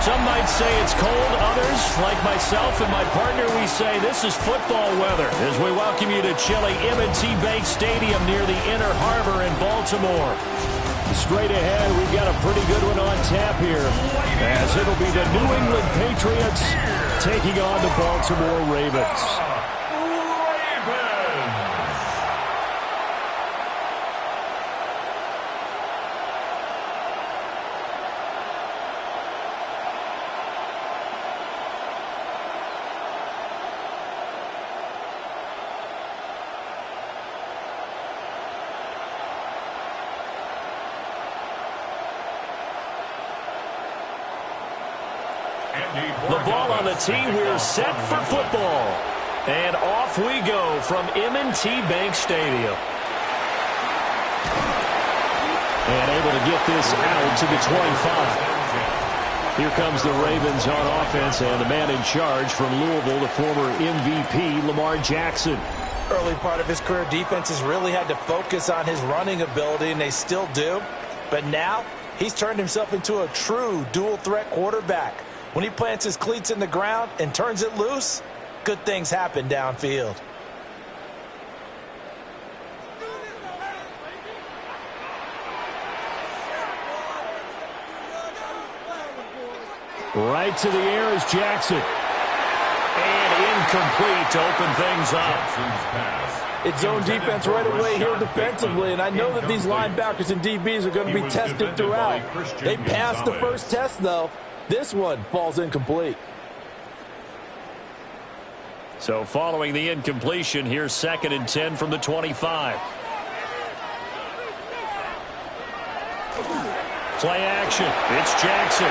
Some might say it's cold. Others, like myself and my partner, we say this is football weather as we welcome you to chilly M&T Bank Stadium near the Inner Harbor in Baltimore. Straight ahead, we've got a pretty good one on tap here, as it'll be the New England Patriots taking on the Baltimore Ravens. The ball on the tee. We're set for football. And off we go from M&T Bank Stadium. And able to get this out to the 25. Here comes the Ravens on offense, and the man in charge from Louisville, the former MVP, Lamar Jackson. Early part of his career, defenses really had to focus on his running ability, and they still do. But now he's turned himself into a true dual-threat quarterback. When he plants his cleats in the ground and turns it loose, good things happen downfield. Right to the air is Jackson. And incomplete to open things up. It's zone defense right away here defensively, and I know that these linebackers and DBs are going to be tested throughout. They passed the first test, though. This one falls incomplete. So following the incompletion, here's 2nd and 10 from the 25. Play action. It's Jackson.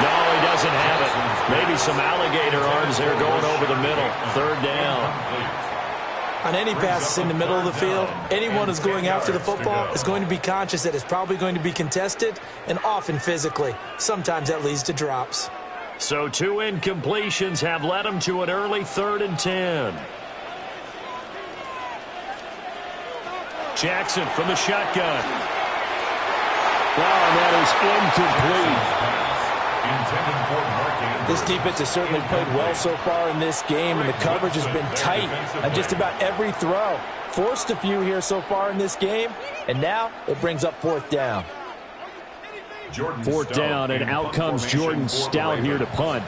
No, he doesn't have it. Maybe some alligator arms there going over the middle. 3rd down. On any passes in the middle of the field, anyone who's going after the football is going to be conscious that it's probably going to be contested, and often physically. Sometimes that leads to drops. So 2 incompletions have led him to an early 3rd and 10. Jackson from the shotgun. Wow, and that is incomplete. This defense has certainly played well so far in this game, and the coverage has been tight on just about every throw. Forced a few here so far in this game, and now it brings up 4th down. 4th down, and out comes Jordan Stout here to punt.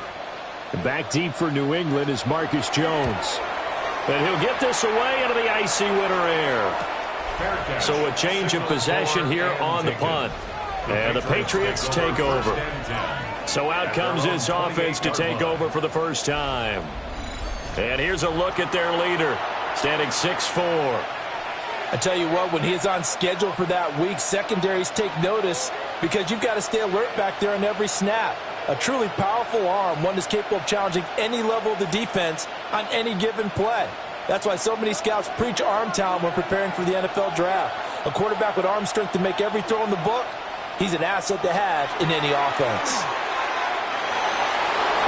Back deep for New England is Marcus Jones. And he'll get this away into the icy winter air. So a change of possession here on the punt. And the Patriots take over. So out comes this offense to take over for the first time. And here's a look at their leader, standing 6'4". I tell you what, when he is on schedule for that week, secondaries take notice because you've got to stay alert back there on every snap. A truly powerful arm, one that's capable of challenging any level of the defense on any given play. That's why so many scouts preach arm talent when preparing for the NFL draft. A quarterback with arm strength to make every throw in the book, he's an asset to have in any offense.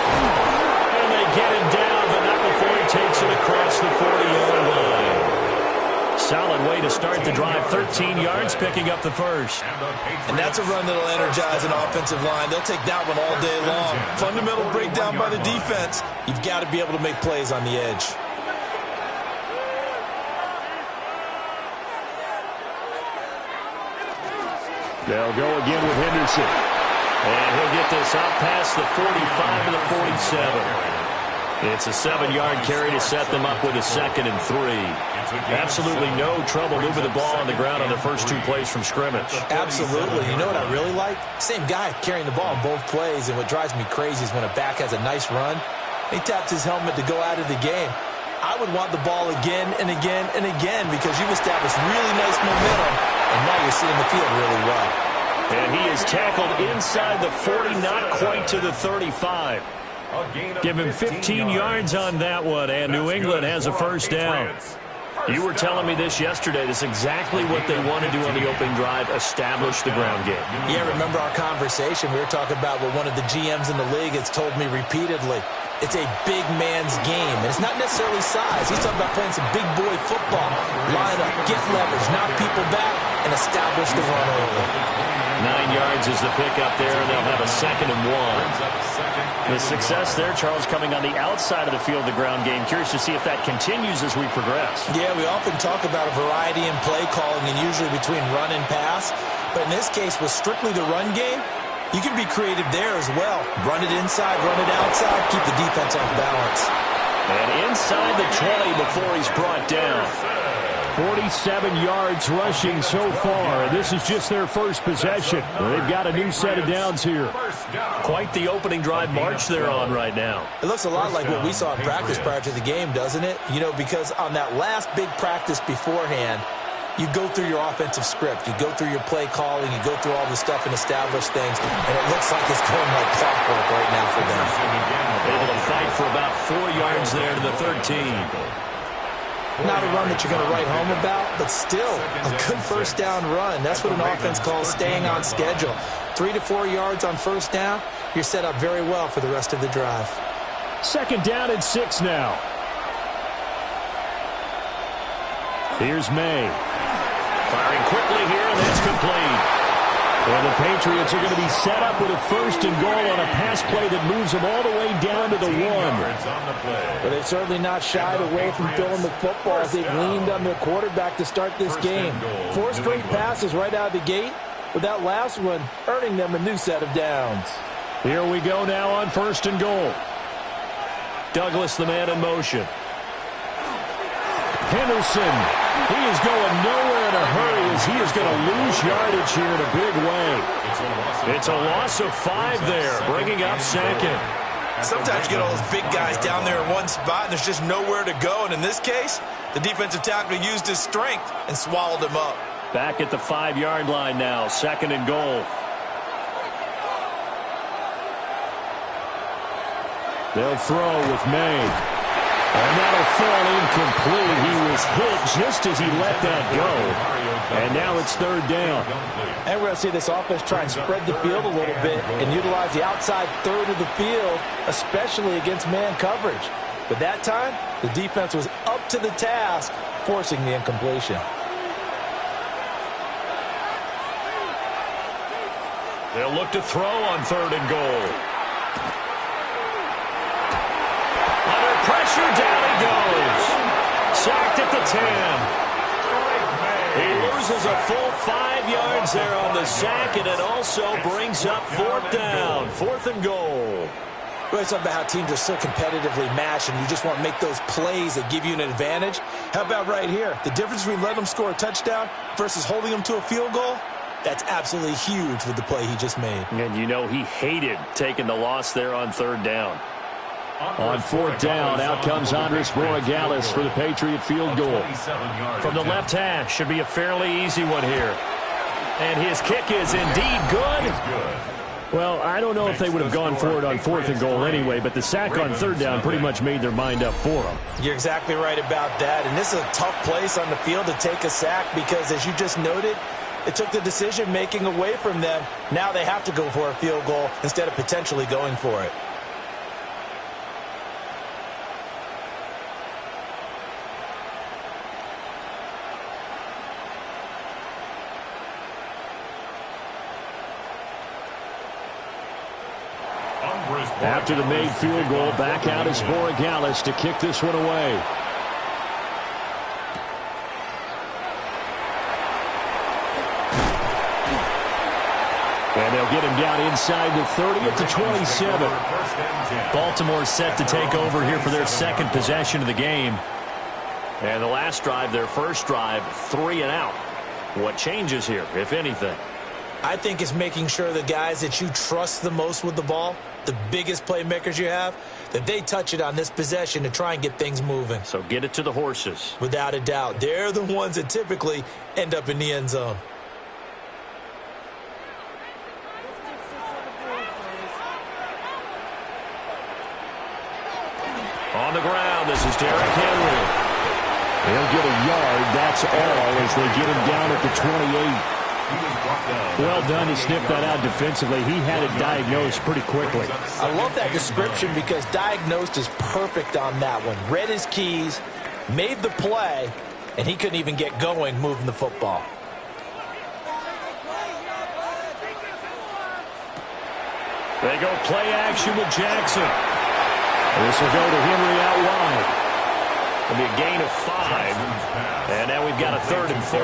And they get him down, but not before he takes it across the 40-yard line. Solid way to start the drive. 13 yards, picking up the first. And that's a run that'll energize an offensive line. They'll take that one all day long. Fundamental breakdown by the defense. You've got to be able to make plays on the edge. They'll go again with Henderson. And he'll get this out past the 45 to the 47. It's a 7-yard carry to set them up with a 2nd and 3. Absolutely no trouble moving the ball on the ground on their first 2 plays from scrimmage. Absolutely. You know what I really like? Same guy carrying the ball on both plays, and what drives me crazy is when a back has a nice run, he taps his helmet to go out of the game. I would want the ball again and again and again because you've established really nice momentum, and now you're seeing the field really well. And he is tackled inside the 40, not quite to the 35. Give him 15 yards on that one, and New England has a first down. You were telling me this yesterday. This is exactly what they want to do on the opening drive, establish the ground game. Yeah, remember our conversation? We were talking about what one of the GMs in the league has told me repeatedly. It's a big man's game, and it's not necessarily size. He's talking about playing some big boy football. Line up, get leverage, knock people back, and establish the run early. 9 yards is the pickup there, and they'll have a 2nd and 1. The success there, Charles, coming on the outside of the field, the ground game. Curious to see if that continues as we progress. Yeah, we often talk about a variety in play calling and usually between run and pass. But in this case, with strictly the run game, you can be creative there as well. Run it inside, run it outside, keep the defense off balance. And inside the 20 before he's brought down. 47 yards rushing so far. This is just their first possession. They've got a new set of downs here. Quite the opening drive march they're on right now. It looks a lot like what we saw in practice prior to the game, doesn't it? You know, because on that last big practice beforehand, you go through your offensive script. You go through your play calling. You go through all the stuff and establish things. And it looks like it's going like clockwork right now for them. Able to fight for about 4 yards there to the 13. Not a run that you're going to write home about, but still a good first down run. That's what an offense calls staying on schedule. 3 to 4 yards on first down, you're set up very well for the rest of the drive. 2nd down and 6 now. Here's May. Firing quickly here, and that's complete. And the Patriots are going to be set up with a 1st and goal on a pass play that moves them all the way down to the 1. But they've certainly not shied away from throwing the football as they've leaned on their quarterback to start this game. 4 straight passes right out of the gate, with that last one earning them a new set of downs. Here we go now on 1st and goal. Douglas, the man in motion. Henderson, he is going nowhere in a hurry as he is going to lose yardage here in a big way. It's a loss of 5 there, bringing up 2nd. Sometimes you get all those big guys down there in one spot, and there's just nowhere to go. And in this case, the defensive tackle used his strength and swallowed him up. Back at the 5-yard line now, 2nd and goal. They'll throw with May. And that'll fall incomplete. He was hit just as he let that go. And now it's 3rd down. And we're going to see this offense try and spread the field a little bit and utilize the outside third of the field, especially against man coverage. But that time, the defense was up to the task, forcing the incompletion. They'll look to throw on 3rd and goal. Pressure, down he goes. Sacked at the 10. He loses a full 5 yards there on the sack, and it also brings up 4th down. 4th and goal. Well, it's about how teams are so competitively matched, and you just want to make those plays that give you an advantage. How about right here? The difference between letting them score a touchdown versus holding them to a field goal? That's absolutely huge with the play he just made. And you know he hated taking the loss there on 3rd down. On 4th down, out comes Andres Borregales for the Patriot field goal. From the left hash, should be a fairly easy one here. And his kick is indeed good. Well, I don't know if they would have gone for it on 4th and goal anyway, but the sack on 3rd down pretty much made their mind up for them. You're exactly right about that. And this is a tough place on the field to take a sack because, as you just noted, it took the decision-making away from them. Now they have to go for a field goal instead of potentially going for it. After the made field goal, back out is Borregales to kick this one away. And they'll get him down inside the 30 at the 27. Baltimore set to take over here for their 2nd possession of the game. And the last drive, their first drive, 3 and out. What changes here, if anything? I think it's making sure the guys that you trust the most with the ball, the biggest playmakers you have, that they touch it on this possession to try and get things moving. So get it to the horses. Without a doubt. They're the ones that typically end up in the end zone. On the ground, this is Derrick Henry. They'll get a yard, that's all, as they get him down at the 28. Well done to sniff that out defensively. He had it diagnosed pretty quickly. I love that description because diagnosed is perfect on that one. Read his keys, made the play, and he couldn't even get going moving the football. They go play action with Jackson. This will go to Henry out wide. It'll be a gain of 5. And now we've got a 3rd and 4.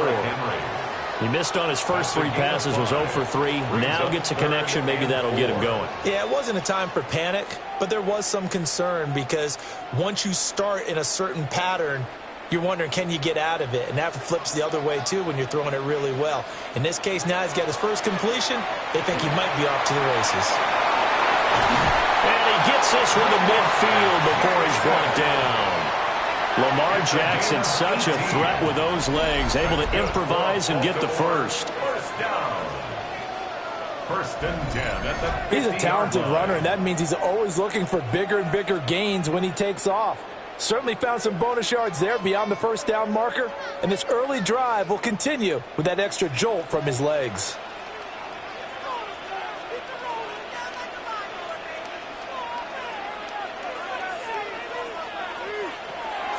He missed on his first 3 passes, was 0 for 3. Now gets a connection. Maybe that'll get him going. Yeah, it wasn't a time for panic, but there was some concern because once you start in a certain pattern, you're wondering, can you get out of it? And that flips the other way, too, when you're throwing it really well. In this case, now he's got his first completion. They think he might be off to the races. And he gets this one to midfield before he's brought down. Lamar Jackson, such a threat with those legs, able to improvise and get the first. First and 10. He's a talented runner, and that means he's always looking for bigger and bigger gains when he takes off. Certainly found some bonus yards there beyond the first down marker, and this early drive will continue with that extra jolt from his legs.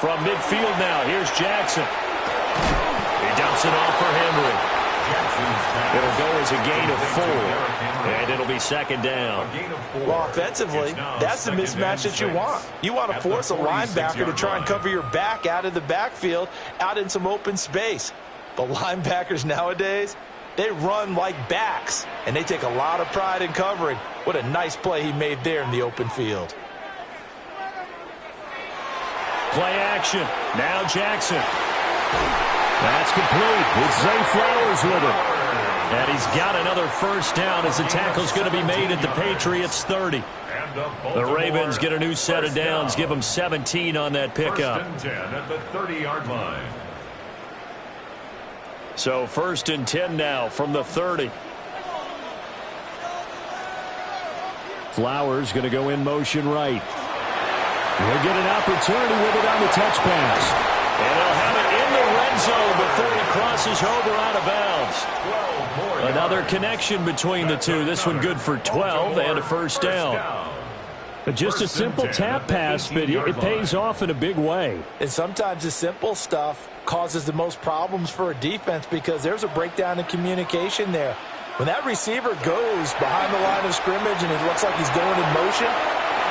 From midfield now, here's Jackson. He dumps it off for Henry. It'll go as a gain of 4, and it'll be 2nd down. Well, offensively, that's the mismatch that you want. You want to force a linebacker to try and cover your back out of the backfield, out in some open space. But linebackers nowadays, they run like backs, and they take a lot of pride in covering. What a nice play he made there in the open field. Play action. Now Jackson. That's complete. It's Zay Flowers with it. And he's got another first down as the tackle's going to be made at the Patriots 30. The Ravens get a new set of downs, give them 17 on that pickup. First and 10 at the 30-yard line. So 1st and 10 now from the 30. Flowers going to go in motion right. He'll get an opportunity with it on the touch pass. And he'll have it in the red zone before he crosses over out of bounds. Another connection between the two. This one good for 12 and a first down. But just a simple tap pass, but it pays off in a big way. And sometimes the simple stuff causes the most problems for a defense because there's a breakdown in communication there. When that receiver goes behind the line of scrimmage and it looks like he's going in motion,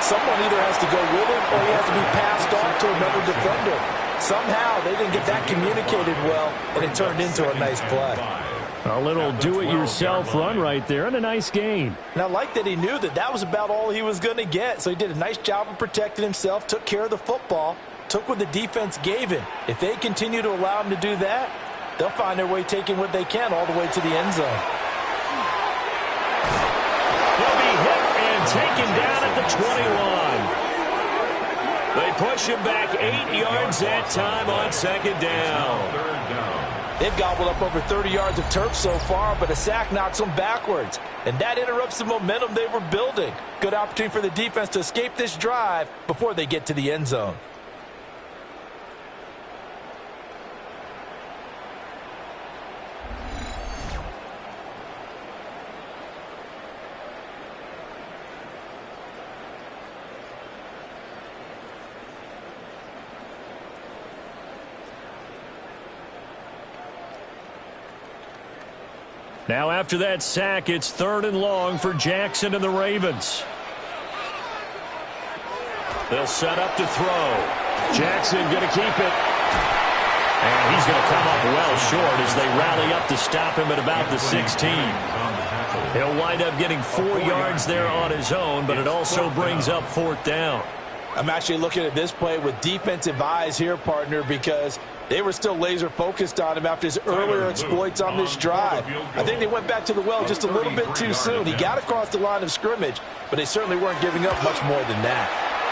someone either has to go with him or he has to be passed off to another defender. Somehow they didn't get that communicated well, and it turned into a nice play. A little do-it-yourself run right there, and a nice gain. And I like that he knew that that was about all he was going to get, so he did a nice job of protecting himself, took care of the football, took what the defense gave him. If they continue to allow him to do that, they'll find their way taking what they can all the way to the end zone. He'll be hit and taken down at the 21. They push him back 8 yards that time on 2nd down. They've gobbled up over 30 yards of turf so far, but a sack knocks them backwards. And that interrupts the momentum they were building. Good opportunity for the defense to escape this drive before they get to the end zone. Now after that sack, it's 3rd and long for Jackson and the Ravens. They'll set up to throw. Jackson going to keep it. And he's going to come up well short as they rally up to stop him at about the 16. He'll wind up getting 4 yards there on his own, but it also brings up 4th down. I'm actually looking at this play with defensive eyes here, partner, because they were still laser focused on him after his earlier exploits on this drive. I think they went back to the well just a little bit too soon. He got across the line of scrimmage, but they certainly weren't giving up much more than that.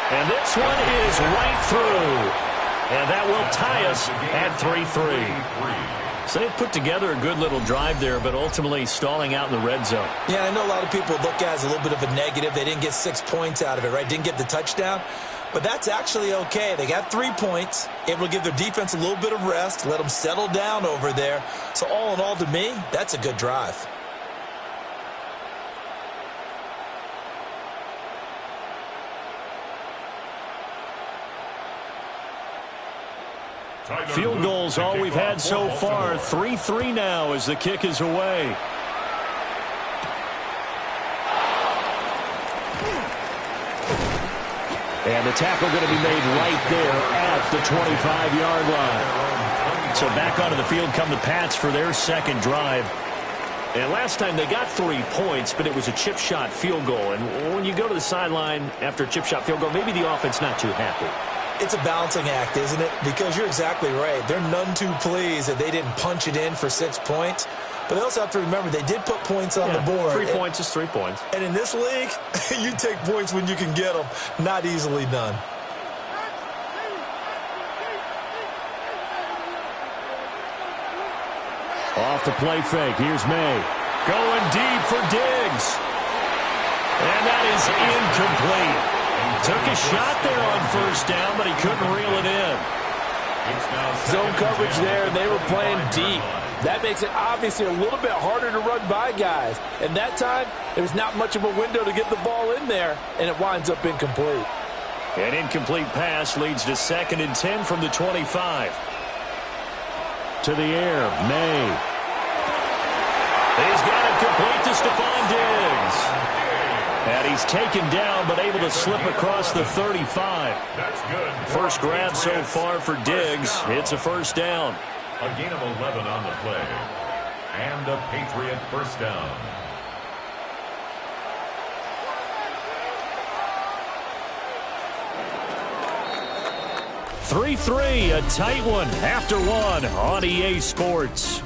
And this one is right through. And that will tie us at 3-3. So they put together a good little drive there, but ultimately stalling out in the red zone. Yeah, I know a lot of people look at it as a little bit of a negative. They didn't get 6 points out of it, right? Didn't get the touchdown. But that's actually okay. They got 3 points, able to give their defense a little bit of rest, let them settle down over there. So all in all, to me, that's a good drive. Field goals all we've had so far. 3-3 now as the kick is away. And the tackle going to be made right there at the 25-yard line. So back onto the field come the Pats for their second drive. And last time they got 3 points, but it was a chip shot field goal. And when you go to the sideline after a chip shot field goal, maybe the offense not too happy. It's a balancing act, isn't it? Because you're exactly right. They're none too pleased that they didn't punch it in for 6 points. But they also have to remember they did put points on the board. 3 points is 3 points. And in this league, you take points when you can get them. Not easily done. Off the play fake. Here's May. Going deep for Diggs. And that is incomplete. Took a shot there on first down, but he couldn't reel it in. Zone coverage there, and they were playing deep. That makes it obviously a little bit harder to run by guys. And that time, there's not much of a window to get the ball in there, and it winds up incomplete. An incomplete pass leads to 2nd and 10 from the 25. To the air, May. He's got it complete to Stephon Diggs. And he's taken down, but able to slip across the 35. That's good. First grab so far for Diggs. It's a first down. A gain of 11 on the play. And a Patriot first down. Three, a tight one after one on EA Sports.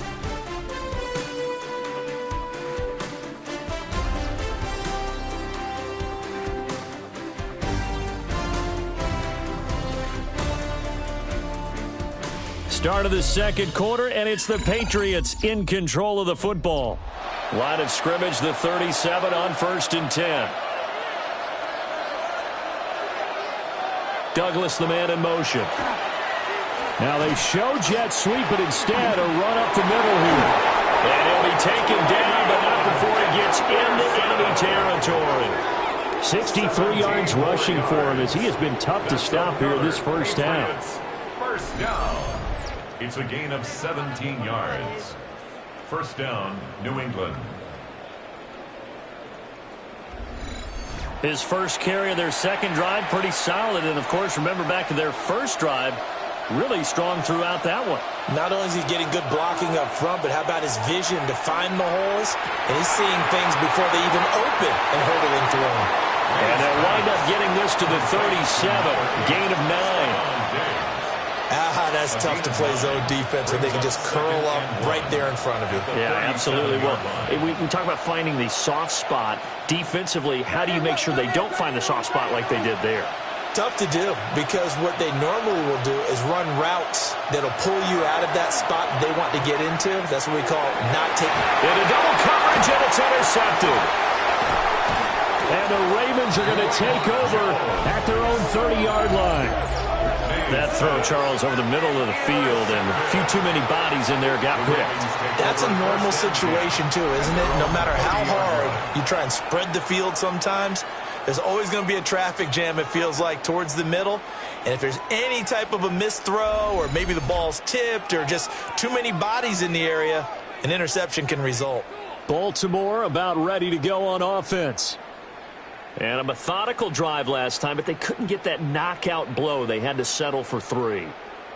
Start of the second quarter, and it's the Patriots in control of the football. Line of scrimmage, the 37 on 1st and 10. Douglas, the man in motion. Now they show jet sweep, but instead a run up the middle here. And he'll be taken down, but not before he gets into enemy territory. 63 yards rushing for him as he has been tough to stop here this first half. First down. It's a gain of 17 yards. First down, New England. His first carry of their second drive, pretty solid. And, of course, remember back to their first drive, really strong throughout that one. Not only is he getting good blocking up front, but how about his vision to find the holes? And he's seeing things before they even open and hurdling through them. And they'll wind up getting this to the 37, gain of 9. That's tough to play zone defense when they can just curl up right there in front of you. Yeah, absolutely. Well, we talk about finding the soft spot. Defensively, how do you make sure they don't find the soft spot like they did there? Tough to do, because what they normally will do is run routes that'll pull you out of that spot they want to get into. That's what we call not taking. Into double coverage, and it's intercepted. And the Ravens are going to take over at their own 30-yard line. That throw, Charles, over the middle of the field, and a few too many bodies in there got picked. That's a normal situation, too, isn't it? No matter how hard you try and spread the field sometimes, there's always going to be a traffic jam, it feels like, towards the middle. And if there's any type of a missed throw, or maybe the ball's tipped, or just too many bodies in the area, an interception can result. Baltimore about ready to go on offense. And a methodical drive last time, but they couldn't get that knockout blow. They had to settle for 3.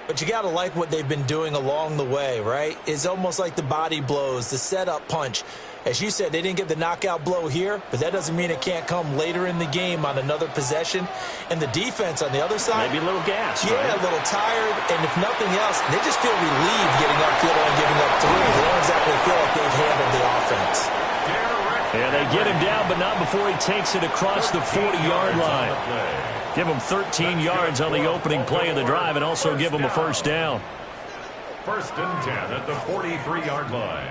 But you got to like what they've been doing along the way, right? It's almost like the body blows, the setup punch. As you said, they didn't get the knockout blow here, but that doesn't mean it can't come later in the game on another possession. And the defense on the other side, maybe a little gas, yeah, right? A little tired. And if nothing else, they just feel relieved getting upfield and giving up 3. They don't exactly feel like they've handled the offense. And they get him down, but not before he takes it across the 40-yard line. Give him 13 yards on the opening play of the drive and also give him a first down. First and 10 at the 43-yard line.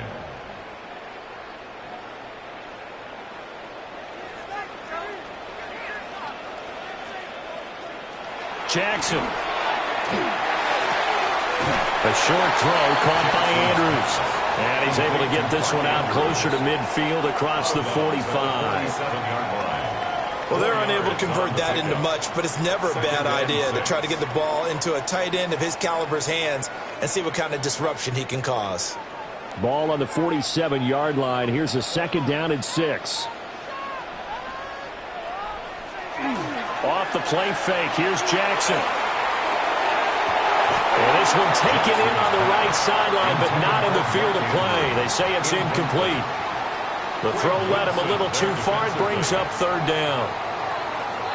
Jackson. A short throw caught by Andrews. And he's able to get this one out closer to midfield across the 45. Well, they're unable to convert that into much, but it's never a bad idea to try to get the ball into a tight end of his caliber's hands and see what kind of disruption he can cause. Ball on the 47-yard line. Here's a second down and 6. Off the play fake, here's Jackson. And this one taken in on the right sideline, but not in the field of play. They say it's incomplete. The throw led him a little too far. It brings up third down.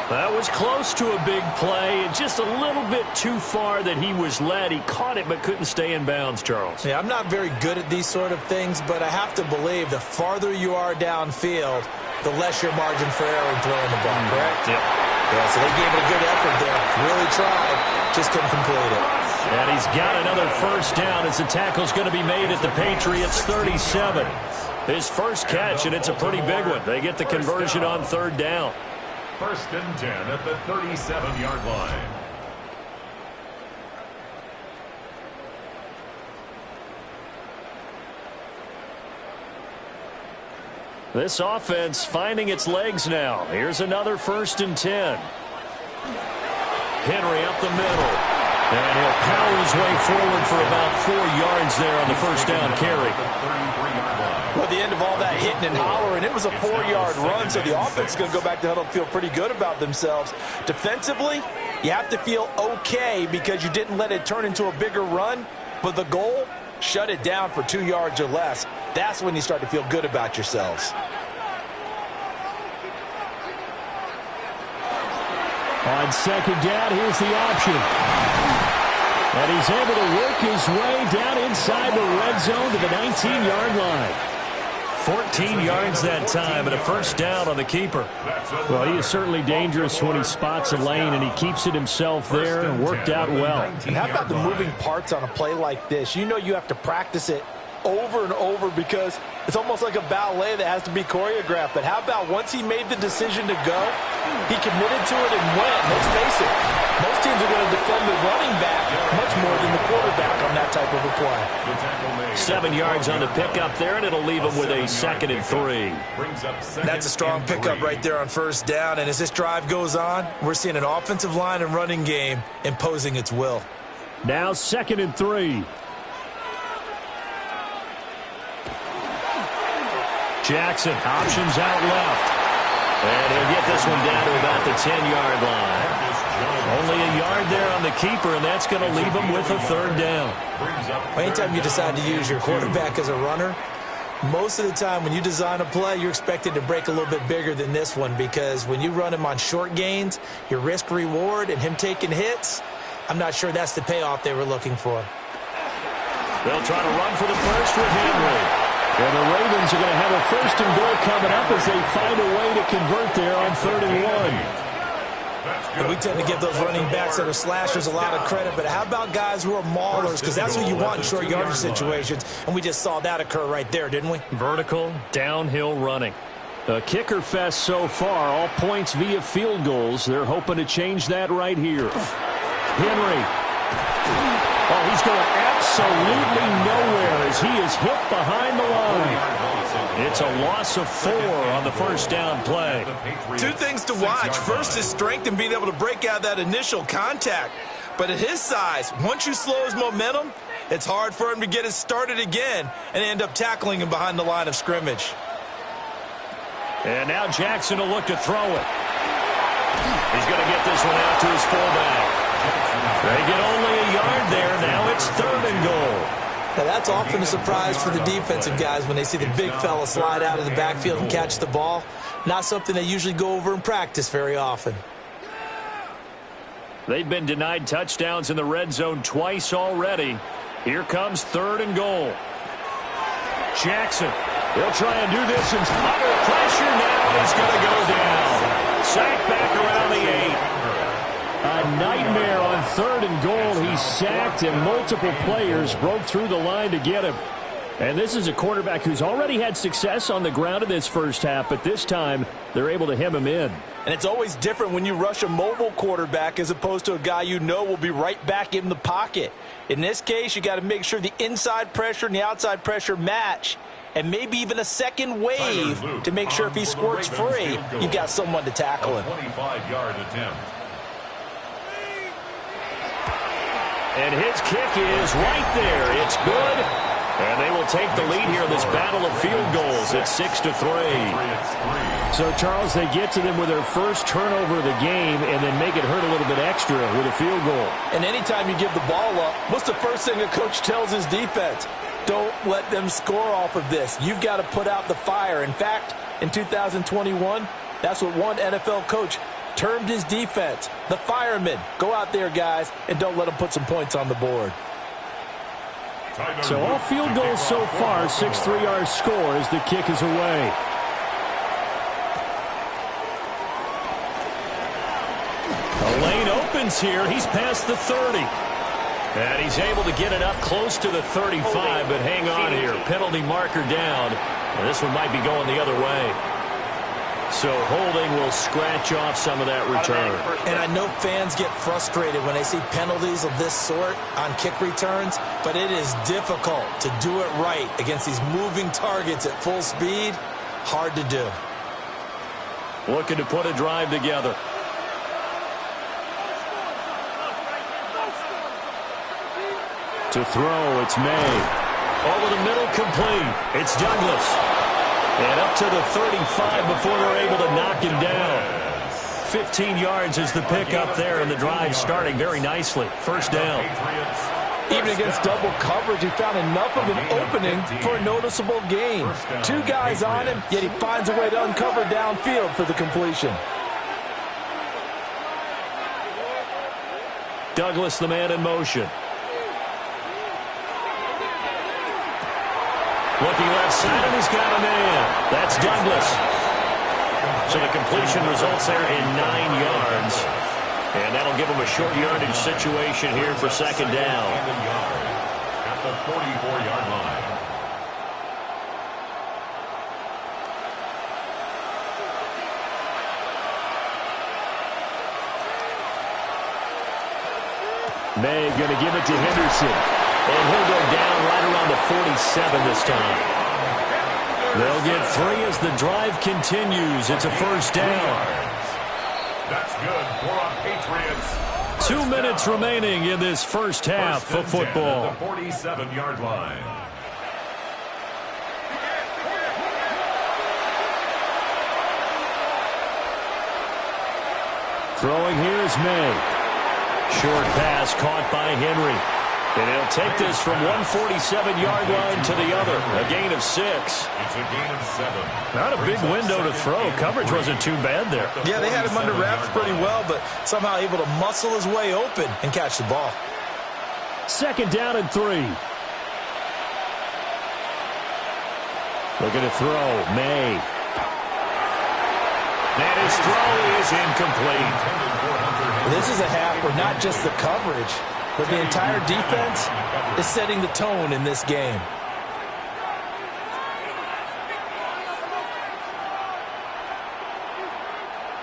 That was close to a big play, and just a little bit too far that he was led. He caught it but couldn't stay in bounds, Charles. Yeah, I'm not very good at these sort of things, but I have to believe the farther you are downfield, the less your margin for error in throwing the ball, correct? Yep. Yeah, so they gave it a good effort there. Really tried, just couldn't complete it. And he's got another first down as the tackle's going to be made at the Patriots 37. His first catch, and it's a pretty big one. They get the conversion on third down. 1st and 10 at the 37-yard line. This offense finding its legs now. Here's another 1st and 10. Henry up the middle. And he'll power his way forward for about 4 yards there on the first down carry. Well, at the end of all that hitting and hollering, it was a 4-yard run, so the offense is going to go back to huddle and feel pretty good about themselves. Defensively, you have to feel okay because you didn't let it turn into a bigger run, but the goal, shut it down for 2 yards or less. That's when you start to feel good about yourselves. On second down, here's the option. And he's able to work his way down inside the red zone to the 19-yard line. 14 yards that time and a first down on the keeper. Well, he is certainly dangerous when he spots a lane, and he keeps it himself there and worked out well. And how about the moving parts on a play like this? You know you have to practice it over and over because it's almost like a ballet that has to be choreographed. But how about once he made the decision to go, he committed to it and went. Let's face it, most teams are going to defend the running back much more than the quarterback on that type of a play. 7 yards on the pickup there, and it'll leave him with a 2nd and 3. That's a strong pickup right there on first down. And as this drive goes on, we're seeing an offensive line and running game imposing its will. Now 2nd and 3. Jackson, options out left. And he'll get this one down to about the 10-yard line. Only a yard there on the keeper, and that's going to leave him with a third down. Anytime you decide to use your quarterback as a runner, most of the time when you design a play, you're expected to break a little bit bigger than this one because when you run him on short gains, your risk-reward and him taking hits, I'm not sure that's the payoff they were looking for. They'll try to run for the first with Henry. And the Ravens are going to have a 1st and goal coming up as they find a way to convert there on 3rd and 1. And we tend to give those running backs that are slashers a lot of credit, but how about guys who are maulers? Because that's what you want in short yardage situations, and we just saw that occur right there, didn't we? Vertical, downhill running. A kicker fest so far, all points via field goals. They're hoping to change that right here. Henry. Oh, he's going absolutely nowhere as he is hit behind the line. It's a loss of 4 on the first down play. 2 things to watch. First, his strength and being able to break out that initial contact. But at his size, once you slow his momentum, it's hard for him to get it started again and end up tackling him behind the line of scrimmage. And now Jackson will look to throw it. He's going to get this one out to his fullback. They get only a yard there. Now it's 3rd and goal. Now that's often a surprise for the defensive guys when they see the big fella slide out of the backfield and catch the ball. Not something they usually go over in practice very often. They've been denied touchdowns in the red zone twice already. Here comes 3rd and goal. Jackson, he'll try and do this and under pressure now. He's going to go down. Sacked back around the 8. A nightmare on 3rd and goal. He's sacked, and multiple players broke through the line to get him. And this is a quarterback who's already had success on the ground in this first half, but this time they're able to hem him in. And it's always different when you rush a mobile quarterback as opposed to a guy you know will be right back in the pocket. In this case, you got to make sure the inside pressure and the outside pressure match, and maybe even a second wave to make sure if he squirts free, you've got someone to tackle him. 25-yard attempt. And his kick is right there. It's good. And they will take the lead here in this battle of field goals at 6-3. So, Charles, they get to them with their first turnover of the game and then make it hurt a little bit extra with a field goal. And anytime you give the ball up, what's the first thing a coach tells his defense? Don't let them score off of this. You've got to put out the fire. In fact, in 2021, that's what one NFL coach termed his defense, the firemen. Go out there, guys, and don't let them put some points on the board. So all field goals so far, 6-3 our score as the kick is away. The lane opens here. He's past the 30. And he's able to get it up close to the 35, but hang on here. Penalty marker down. And this one might be going the other way. So holding will scratch off some of that return. And I know fans get frustrated when they see penalties of this sort on kick returns, but it is difficult to do it right against these moving targets at full speed. Hard to do. Looking to put a drive together. To throw, it's May. Over the middle, complete. It's Douglas. And up to the 35 before they're able to knock him down. 15 yards is the pickup there, and the drive starting very nicely. First down. Even against double coverage, he found enough of an opening for a noticeable gain. Two guys on him, yet he finds a way to uncover downfield for the completion. Douglas, the man in motion. Looking left side, and he's got a man. That's Douglas. So the completion results there in 9 yards. And that'll give him a short yardage situation here for second down. At the 44-yard line. May going to give it to Henderson. And he'll go down right around the 47 this time. They'll get 3 as the drive continues. It's a first down. That's good for a Patriots. 2 minutes remaining in this first half of football. At the 47-yard line. Throwing here is May. Short pass caught by Henry. And he'll take this from 147-yard line to the other. A gain of 6. It's a gain of 7. Not a big window to throw. Coverage wasn't too bad there. Yeah, they had him under wraps pretty well, but somehow able to muscle his way open and catch the ball. Second down and 3. Looking to throw. May. And his throw is incomplete. This is a half where not just the coverage, but the entire defense is setting the tone in this game.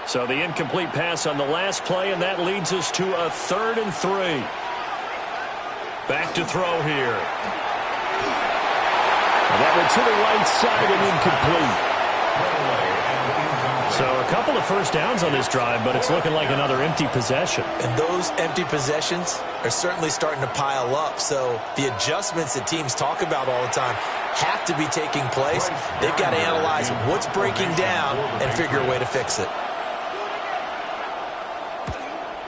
So the incomplete pass on the last play, and that leads us to a 3rd and 3. Back to throw here. And that went to the right side and incomplete. So a couple of first downs on this drive, but it's looking like another empty possession. And those empty possessions are certainly starting to pile up. So the adjustments that teams talk about all the time have to be taking place. They've got to analyze what's breaking down and figure a way to fix it.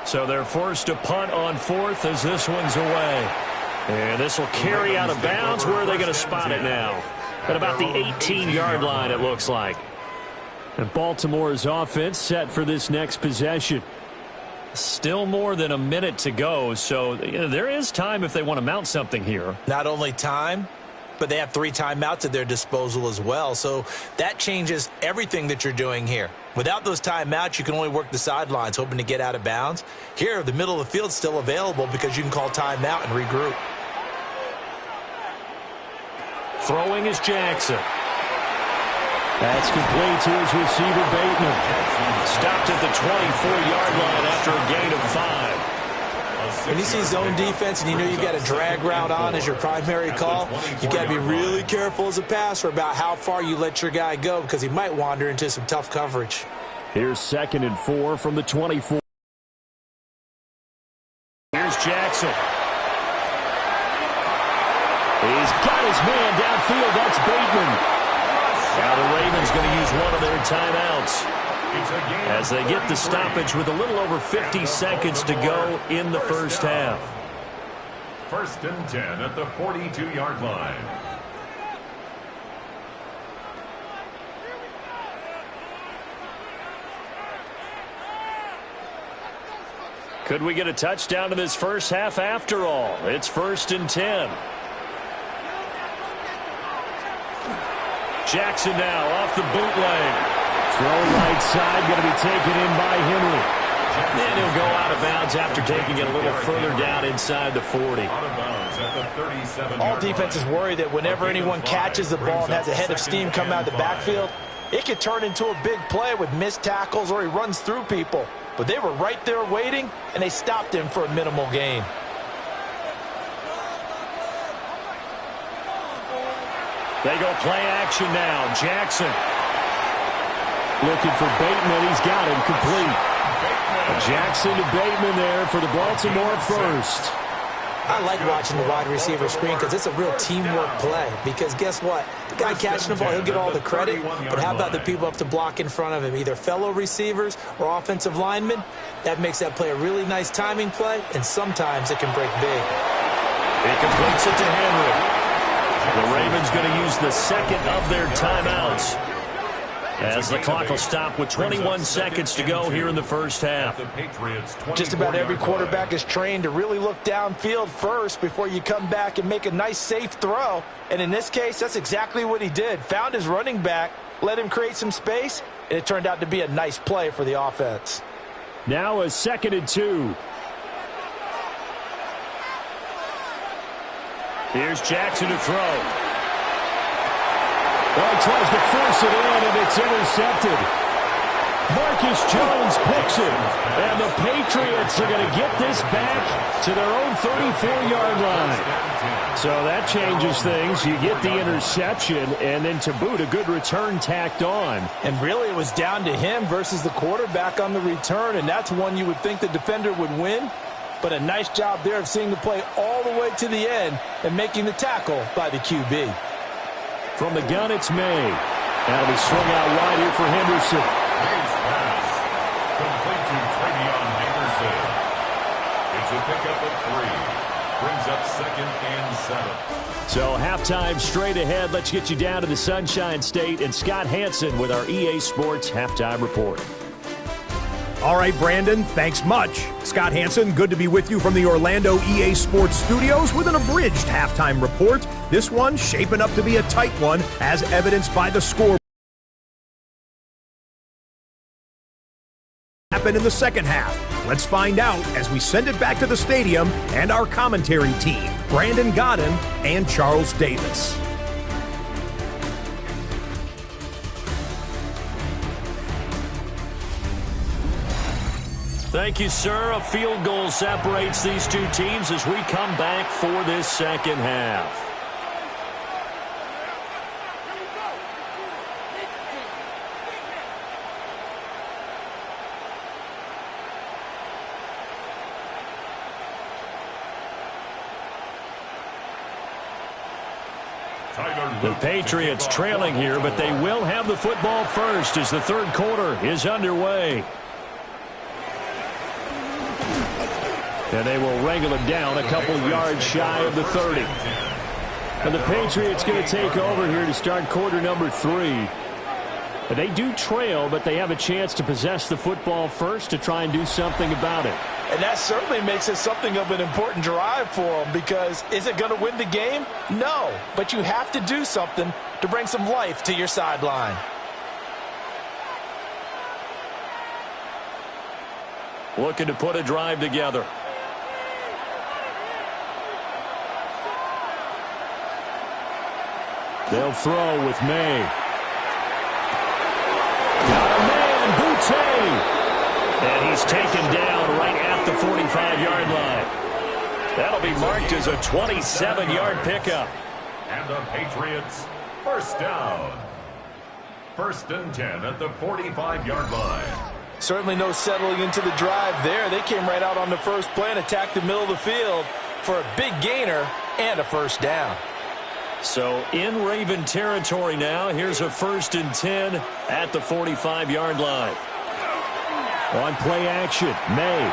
So they're forced to punt on 4th as this one's away. And this will carry out of bounds. Where are they going to spot it now? At about the 18-yard line, it looks like. And Baltimore's offense set for this next possession. Still more than a minute to go, so there is time if they want to mount something here. Not only time, but they have 3 timeouts at their disposal as well. So that changes everything that you're doing here. Without those timeouts, you can only work the sidelines, hoping to get out of bounds. Here, the middle of the field's still available because you can call timeout and regroup. Throwing is Jackson. That's complete to his receiver, Bateman. Stopped at the 24-yard line after a gain of 5. When you see zone defense and you know you've got a drag route on as your primary call, you've got to be really careful as a passer about how far you let your guy go because he might wander into some tough coverage. Here's 2nd and 4 from the 24. Here's Jackson. He's got his man as they get the stoppage with a little over 50 seconds to go in the first half. 1st and 10 at the 42-yard line. Could we get a touchdown in this first half after all? It's 1st and 10. Jackson now off the bootleg. Throw right side, going to be taken in by Henry. And he'll go out of bounds after taking it a little further down inside the 40. All defenses worry that whenever anyone catches the ball and has a head of steam come out of the backfield, it could turn into a big play with missed tackles or he runs through people. But they were right there waiting, and they stopped him for a minimal gain. They go play action now. Jackson. Looking for Bateman. He's got him complete. Jackson to Bateman there for the Baltimore first. I like watching the wide receiver screen because it's a real teamwork play. Because guess what? The guy catching the ball, he'll get all the credit. But how about the people up to block in front of him, either fellow receivers or offensive linemen? That makes that play a really nice timing play, and sometimes it can break big. He completes it to Henry. The Ravens going to use the second of their timeouts as the clock will stop with 21 seconds to go here in the first half. Just about every quarterback is trained to really look downfield first before you come back and make a nice, safe throw. And in this case, that's exactly what he did. Found his running back, let him create some space, and it turned out to be a nice play for the offense. Now a 2nd and 2. Here's Jackson to throw. Well, he tries to force it in, and it's intercepted. Marcus Jones picks it, and the Patriots are going to get this back to their own 34-yard line. So that changes things. You get the interception, and then to boot, a good return tacked on. And really, it was down to him versus the quarterback on the return, and that's one you would think the defender would win. But a nice job there of seeing the play all the way to the end and making the tackle by the QB. From the gun, it's May. That'll be swung out wide here for Henderson. Nice pass. Complete to Travion Henderson. It's a pickup of 3. Brings up 2nd and 7. So halftime straight ahead. Let's get you down to the Sunshine State and Scott Hansen with our EA Sports Halftime Report. All right, Brandon, thanks much. Scott Hansen, good to be with you from the Orlando EA Sports Studios with an abridged halftime report. This one shaping up to be a tight one, as evidenced by the score. Happened in the second half. Let's find out as we send it back to the stadium and our commentary team, Brandon Godden and Charles Davis. Thank you, sir. A field goal separates these two teams as we come back for this second half. The Patriots trailing here, but they will have the football first as the third quarter is underway. And they will wrangle him down a couple yards shy of the 30. And the Patriots going to take over here to start quarter number 3. They do trail, but they have a chance to possess the football first to try and do something about it. And that certainly makes it something of an important drive for them, because is it going to win the game? No, but you have to do something to bring some life to your sideline. Looking to put a drive together. They'll throw with May. Got a man, Boutte. And he's taken down right at the 45-yard line. That'll be marked as a 27-yard pickup. And the Patriots, first down. 1st and 10 at the 45-yard line. Certainly no settling into the drive there. They came right out on the first play and attacked the middle of the field for a big gainer and a first down. So in Raven territory now. Here's a 1st and 10 at the 45-yard line. On play action, May.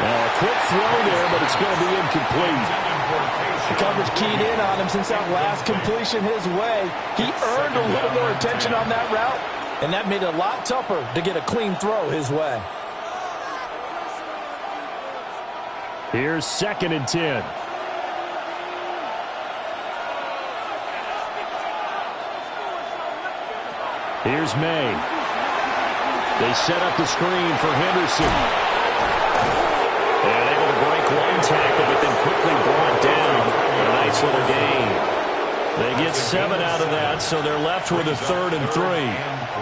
A quick throw there, but it's going to be incomplete. The coverage keyed in on him since that last completion his way. He earned a little more attention on that route, and that made it a lot tougher to get a clean throw his way. Here's 2nd and 10. Here's May. They set up the screen for Henderson. And able to break one tackle, but then quickly brought down. A nice little gain. They get 7 out of that, so they're left with a 3rd and 3.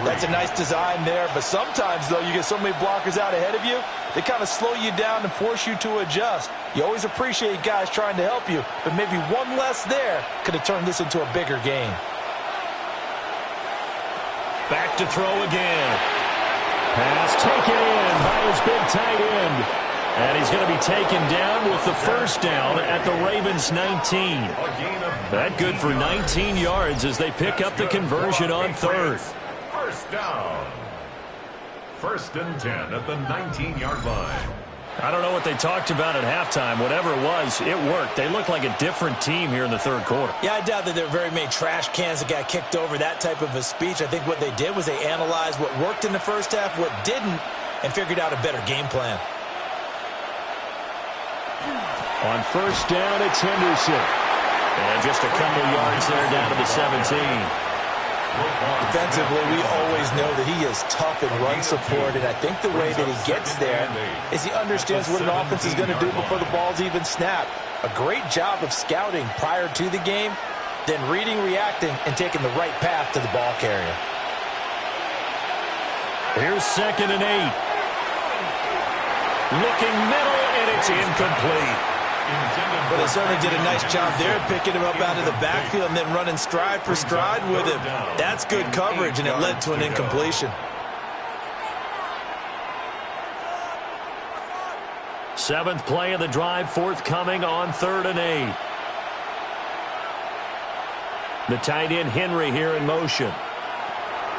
That's a nice design there, but sometimes, though, you get so many blockers out ahead of you, they kind of slow you down and force you to adjust. You always appreciate guys trying to help you, but maybe one less there could have turned this into a bigger game. Back to throw again. Pass taken in by his big tight end. And he's going to be taken down with the first down at the Ravens' 19. That good for 19 yards as they pick up the conversion on 3rd. First down. 1st and 10 at the 19-yard line. I don't know what they talked about at halftime. Whatever it was, it worked. They looked like a different team here in the 3rd quarter. Yeah, I doubt that there were very many trash cans that got kicked over, that type of a speech. I think what they did was they analyzed what worked in the first half, what didn't, and figured out a better game plan. On 1st down, it's Henderson. And just a couple yards there down to the 17. Defensively, we always know that he is tough in run support, and I think the way that he gets there is he understands what an offense is going to do before the ball's even snapped. A great job of scouting prior to the game, then reading, reacting, and taking the right path to the ball carrier. Here's 2nd and 8. Looking middle, and it's incomplete. But they certainly did a nice job there, picking him up out of the backfield and then running stride for stride with him. That's good coverage, and it led to an incompletion. 7th play of the drive forthcoming on 3rd and 8. The tight end Henry here in motion.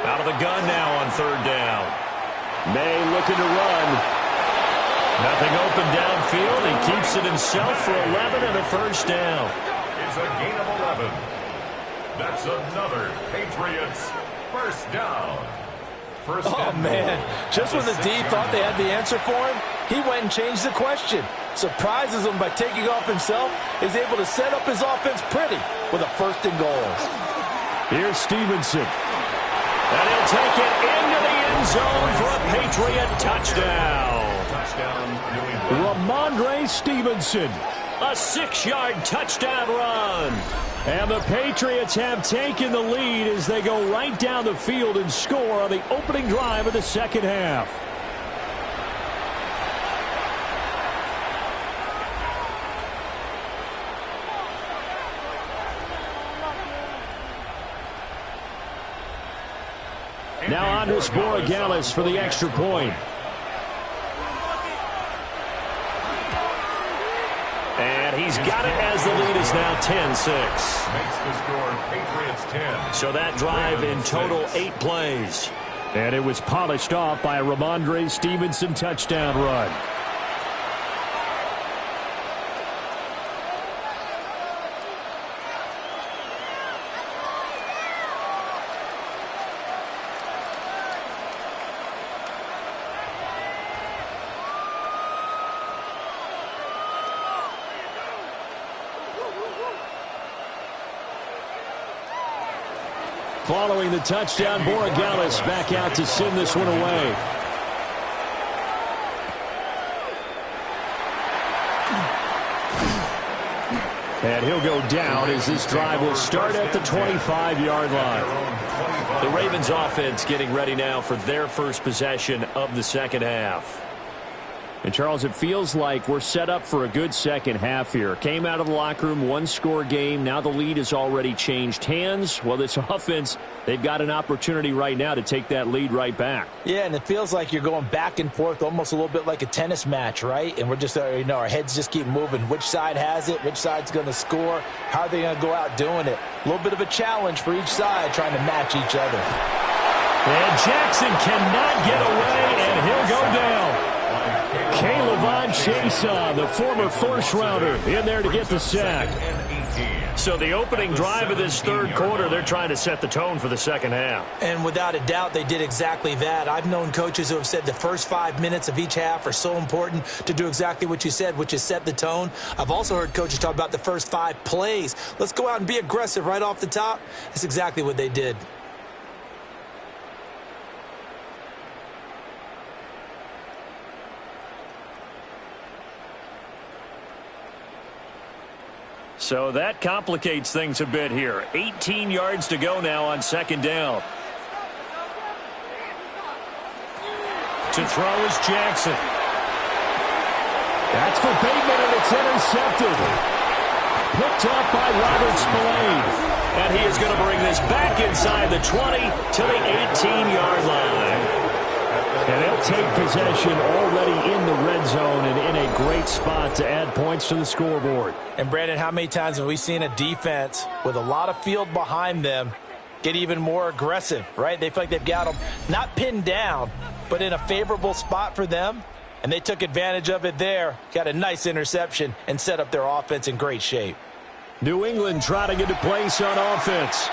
Out of the gun now on 3rd down. May looking to run. Nothing open downfield. He keeps it himself for 11 and a first down. It's a gain of 11. That's another Patriots first down. Oh, man. Just when the D thought they had the answer for him, he went and changed the question. Surprises him by taking off himself, is able to set up his offense pretty with a 1st and goal. Here's Stevenson. And he'll take it into the end zone for a Patriot touchdown. Ramondre Stevenson, a 6-yard touchdown run. And the Patriots have taken the lead as they go right down the field and score on the opening drive of the 2nd half. Now Andres Borregales for the extra point. And he's got it as the lead is now 10-6. Makes the score Patriots 10. So that drive in total 8 plays. And it was polished off by a Ramondre Stevenson touchdown run. Following the touchdown, Borregales back out to send this one away. And he'll go down as this drive will start at the 25-yard line. The Ravens offense getting ready now for their first possession of the 2nd half. And, Charles, it feels like we're set up for a good second half here. Came out of the locker room, 1-score game. Now the lead has already changed hands. Well, this offense, they've got an opportunity right now to take that lead right back. Yeah, and it feels like you're going back and forth almost a little bit like a tennis match, right? And we're just, our heads just keep moving. Which side has it? Which side's going to score? How are they going to go out doing it? A little bit of a challenge for each side trying to match each other. And Jackson cannot get away, and he'll go down. Chason, the former first-rounder, in there to get the sack. So the opening drive of this third quarter, they're trying to set the tone for the second half. And without a doubt, they did exactly that. I've known coaches who have said the first 5 minutes of each half are so important to do exactly what you said, which is set the tone. I've also heard coaches talk about the first 5 plays. Let's go out and be aggressive right off the top. That's exactly what they did. So that complicates things a bit here. 18 yards to go now on second down. To throw is Jackson. That's for Bateman, and it's intercepted. Picked off by Robert Spillane. And he is going to bring this back inside the 20 to the 18-yard line. And they'll take possession already in the red zone and in a great spot to add points to the scoreboard. And, Brandon, how many times have we seen a defense with a lot of field behind them get even more aggressive, right? They feel like they've got them not pinned down, but in a favorable spot for them, and they took advantage of it there, got a nice interception, and set up their offense in great shape. New England trotting into place on offense.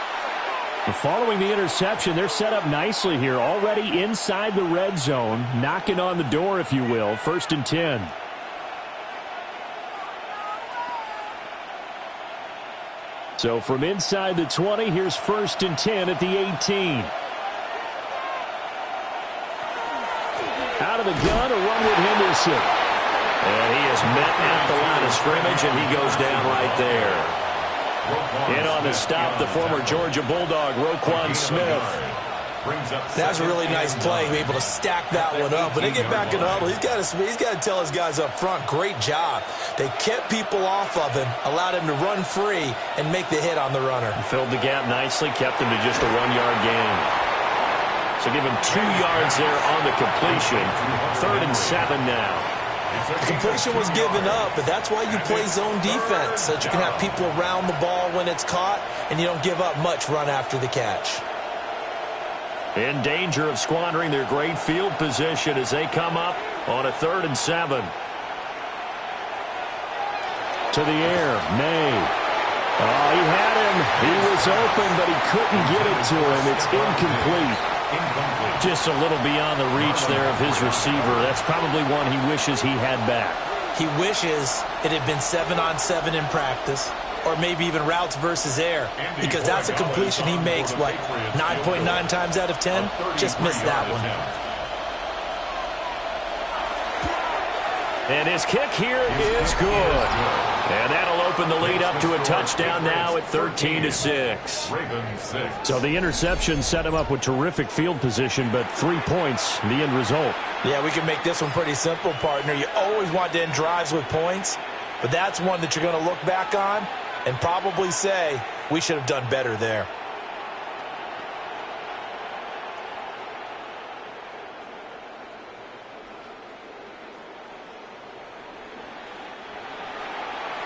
Following the interception, they're set up nicely here, already inside the red zone, knocking on the door, if you will, 1st and 10. So from inside the 20, here's 1st and 10 at the 18. Out of the gun, a run with Henderson. And he is met at the line of scrimmage, and he goes down right there. In on the stop, the former Georgia Bulldog, Roquan Smith. That's a really nice play, able to stack that one up. But they get back in the huddle. He's got to tell his guys up front, great job. They kept people off of him, allowed him to run free, and make the hit on the runner. Filled the gap nicely, kept him to just a 1-yard gain. So give him 2 yards there on the completion. 3rd and 7 now. The completion was given up, but that's why you play zone defense, so that you can have people around the ball when it's caught, and you don't give up much run after the catch. In danger of squandering their great field position as they come up on a 3rd and 7. To the air, May. Oh, he had him. He was open, but he couldn't get it to him. It's incomplete. Just a little beyond the reach there of his receiver. That's probably one he wishes he had back. He wishes it had been 7-on-7 in practice, or maybe even routes versus air, because that's a completion he makes, 9.9 times out of 10? Just missed that one. And his kick here is good. And that'll open the lead up to a touchdown now at 13-6. So the interception set him up with terrific field position, but 3 points, the end result. Yeah, we can make this one pretty simple, partner. You always want to end drives with points, but that's one that you're going to look back on and probably say, we should have done better there.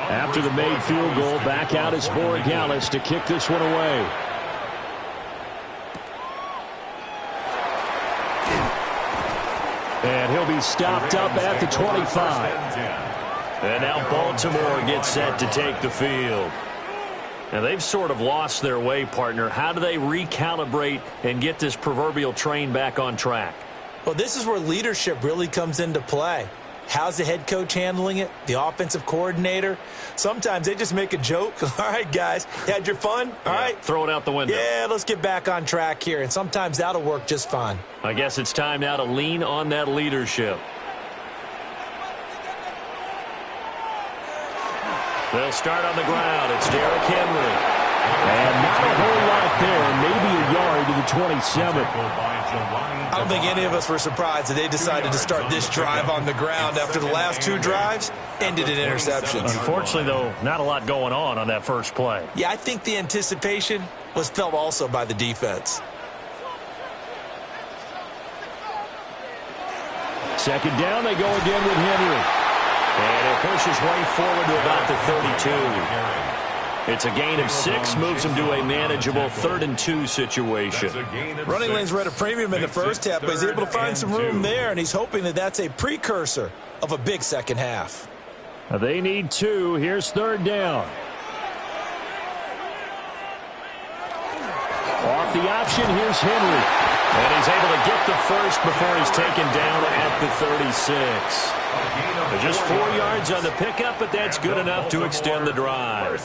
After the made field goal, back out is Borregales to kick this one away. And he'll be stopped up at the 25. And now Baltimore gets set to take the field. Now they've sort of lost their way, partner. How do they recalibrate and get this proverbial train back on track? Well, this is where leadership really comes into play. How's the head coach handling it? The offensive coordinator? Sometimes they just make a joke. All right, guys, you had your fun? All right. Throw it out the window. Yeah, let's get back on track here. And sometimes that'll work just fine. I guess it's time now to lean on that leadership. They'll start on the ground. It's Derrick Henry. And not a whole lot there. Maybe a yard to the 27. I don't think any of us were surprised that they decided to start this drive on the ground after the last 2 drives ended in interceptions. Unfortunately, though, not a lot going on that first play. Yeah, I think the anticipation was felt also by the defense. Second down, they go again with Henry. And it pushes way forward to about the 32. It's a gain of 6, moves him to a manageable 3rd and 2 situation. Running lanes were at a premium in the first half, but he's able to find some room there, and he's hoping that that's a precursor of a big second half. They need 2. Here's 3rd down. Off the option, here's Henry. And he's able to get the first before he's taken down at the 36. Just 4 yards on the pickup, but that's good enough to extend the drive.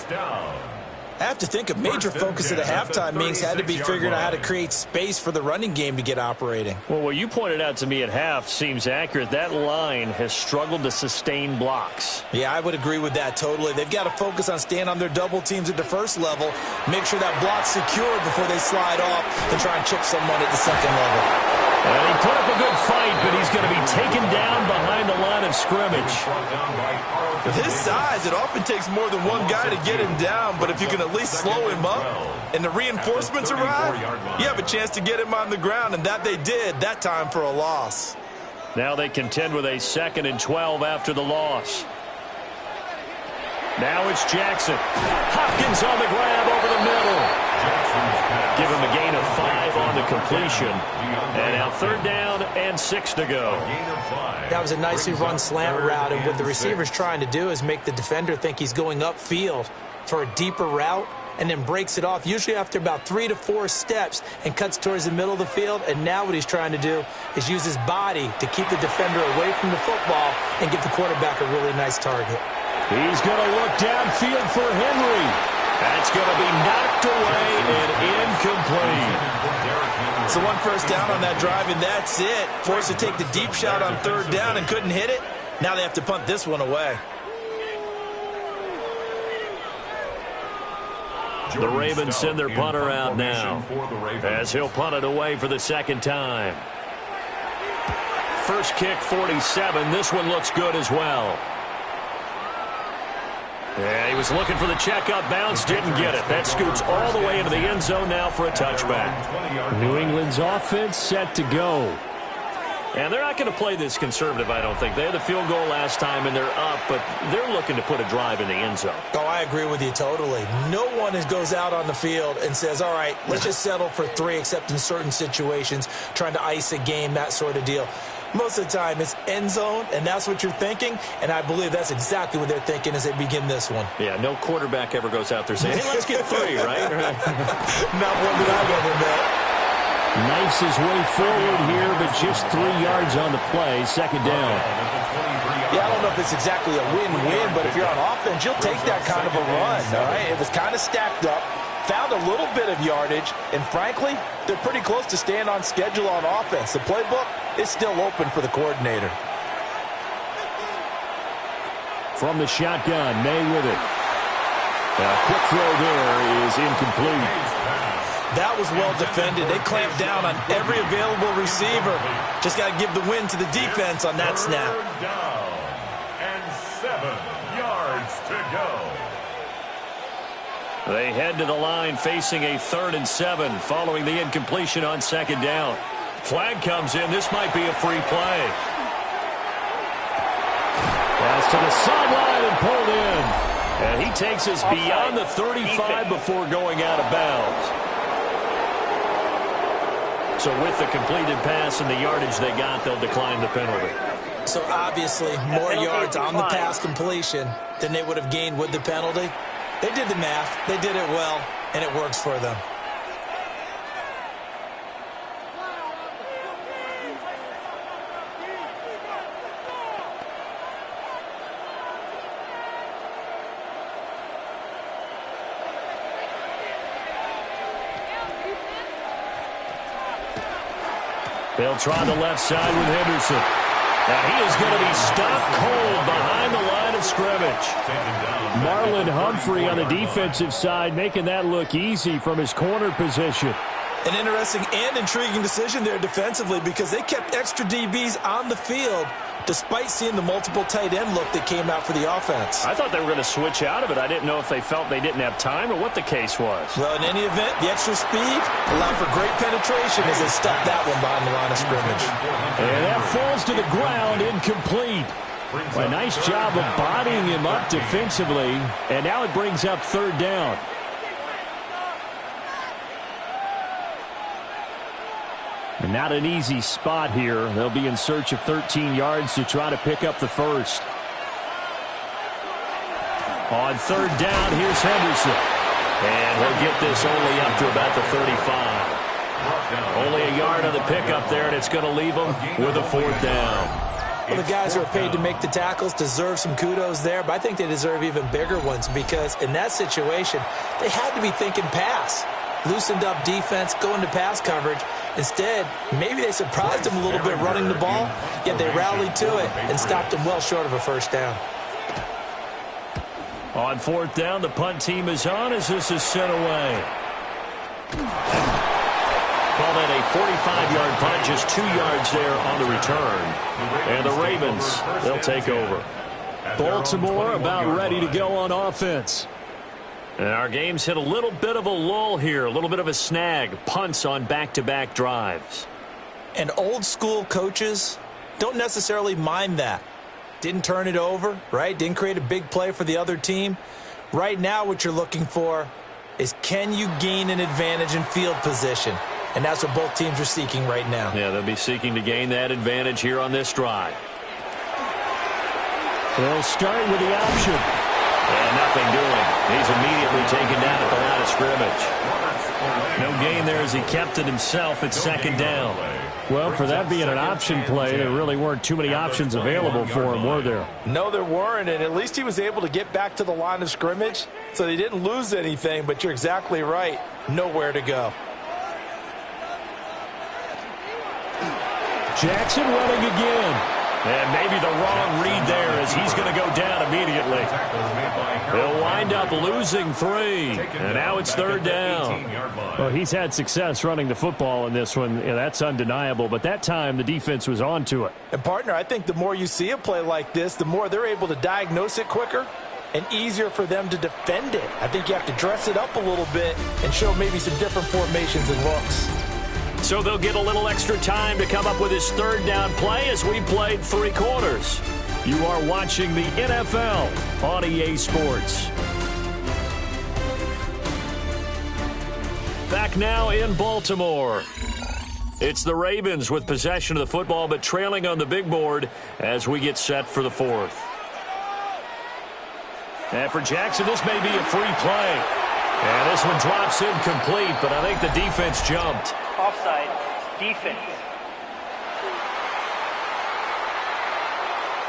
I have to think a major focus of the halftime meetings had to be figuring out how to create space for the running game to get operating. Well, what you pointed out to me at half seems accurate. That line has struggled to sustain blocks. Yeah, I would agree with that totally. They've got to focus on staying on their double teams at the first level, make sure that block's secured before they slide off and try and chip someone at the second level. And he put up a good fight, but he's going to be taken down behind the line of scrimmage. With his size, it often takes more than one guy to get him down, but if you can at least slow him up and the reinforcements arrive, you have a chance to get him on the ground, and that they did that time for a loss. Now they contend with a 2nd and 12 after the loss. Now it's Jackson. Hopkins on the grab over the middle. Give him a gain of 5 on the completion. And now 3rd down and 6 to go. That was a nicely run slant route, and what the receiver's trying to do is make the defender think he's going upfield for a deeper route and then breaks it off, usually after about 3 to 4 steps, and cuts towards the middle of the field. And now what he's trying to do is use his body to keep the defender away from the football and give the quarterback a really nice target. He's going to look downfield for Henry. That's going to be knocked away and incomplete. So 1 first down on that drive, and that's it. Forced to take the deep shot on 3rd down and couldn't hit it. Now they have to punt this one away. The Ravens send their punter out now, as he'll punt it away for the 2nd time. First kick, 47. This one looks good as well. Yeah, he was looking for the checkup bounce, didn't get it. That scoots all the way into the end zone now for a touchback. New England's offense set to go. And they're not going to play this conservative, I don't think. They had the field goal last time, and they're up, but they're looking to put a drive in the end zone. Oh, I agree with you totally. No one goes out on the field and says, all right, let's just settle for 3, except in certain situations, trying to ice a game, that sort of deal. Most of the time, it's end zone, and that's what you're thinking, and I believe that's exactly what they're thinking as they begin this one. Yeah, no quarterback ever goes out there saying, hey, let's get 3, right? Not one that I've ever met. Knifes his way forward here, but just 3 yards on the play. 2nd down. Yeah, I don't know if it's exactly a win-win, but if you're on offense, you'll take that kind of a run, all right? It was kind of stacked up, found a little bit of yardage, and frankly, they're pretty close to staying on schedule on offense. The playbook is still open for the coordinator. From the shotgun, May with it. A quick throw there is incomplete. That was well defended. They clamped down on every available receiver. Just got to give the win to the defense on that snap. 3rd down and 7 yards to go. They head to the line facing a 3rd and 7 following the incompletion on 2nd down. Flag comes in. This might be a free play. Pass to the sideline and pulled in. And he takes us beyond the 35 before going out of bounds. So with the completed pass and the yardage they got, they'll decline the penalty. So obviously more yards on the pass completion than they would have gained with the penalty. They did the math. They did it well, and it works for them. They'll try the left side with Henderson. Now he is going to be stopped cold behind the line of scrimmage. Marlon Humphrey on the defensive side making that look easy from his corner position. An interesting and intriguing decision there defensively because they kept extra DBs on the field despite seeing the multiple tight end look that came out for the offense. I thought they were going to switch out of it. I didn't know if they felt they didn't have time or what the case was. Well, in any event, the extra speed allowed for great penetration as they stuffed that one behind the line of scrimmage. And that falls to the ground, incomplete. A nice job of bodying him up defensively, and now it brings up third down. And not an easy spot here. They'll be in search of 13 yards to try to pick up the first. On third down, here's Henderson. And he'll get this only up to about the 35. Only a yard on the pickup there, and it's going to leave them with a fourth down. Well, the guys who are paid to make the tackles deserve some kudos there, but I think they deserve even bigger ones because in that situation, they had to be thinking pass. Loosened up defense, going to pass coverage. Instead, maybe they surprised him a little bit running the ball, yet they rallied to it and stopped him well short of a first down. On fourth down, the punt team is on as this is sent away. Call that a 45-yard punt, just 2 yards there on the return. And the Ravens, they'll take over. Baltimore about ready to go on offense. And our game's hit a little bit of a lull here, a little bit of a snag. Punts on back-to-back drives. And old-school coaches don't necessarily mind that. Didn't turn it over, right? Didn't create a big play for the other team. Right now what you're looking for is can you gain an advantage in field position? And that's what both teams are seeking right now. Yeah, they'll be seeking to gain that advantage here on this drive. They'll start with the option. And nothing doing. He's immediately taken down at the line of scrimmage. No gain there as he kept it himself at second down. Well, for that being an option play, there really weren't too many options available for him, were there? No, there weren't, and at least he was able to get back to the line of scrimmage, so they didn't lose anything, but you're exactly right. Nowhere to go. Jackson running again. And maybe the wrong read there as he's going to go down immediately. He'll wind up losing 3. And now it's third down. Well, he's had success running the football in this one. Yeah, that's undeniable. But that time, the defense was on to it. And, partner, I think the more you see a play like this, the more they're able to diagnose it quicker and easier for them to defend it. I think you have to dress it up a little bit and show maybe some different formations and looks. So they'll get a little extra time to come up with his third down play as we played 3 quarters. You are watching the NFL on EA Sports. Back now in Baltimore. It's the Ravens with possession of the football, but trailing on the big board as we get set for the fourth. And for Jackson, this may be a free play. And this one drops incomplete, but I think the defense jumped. Offside, defense.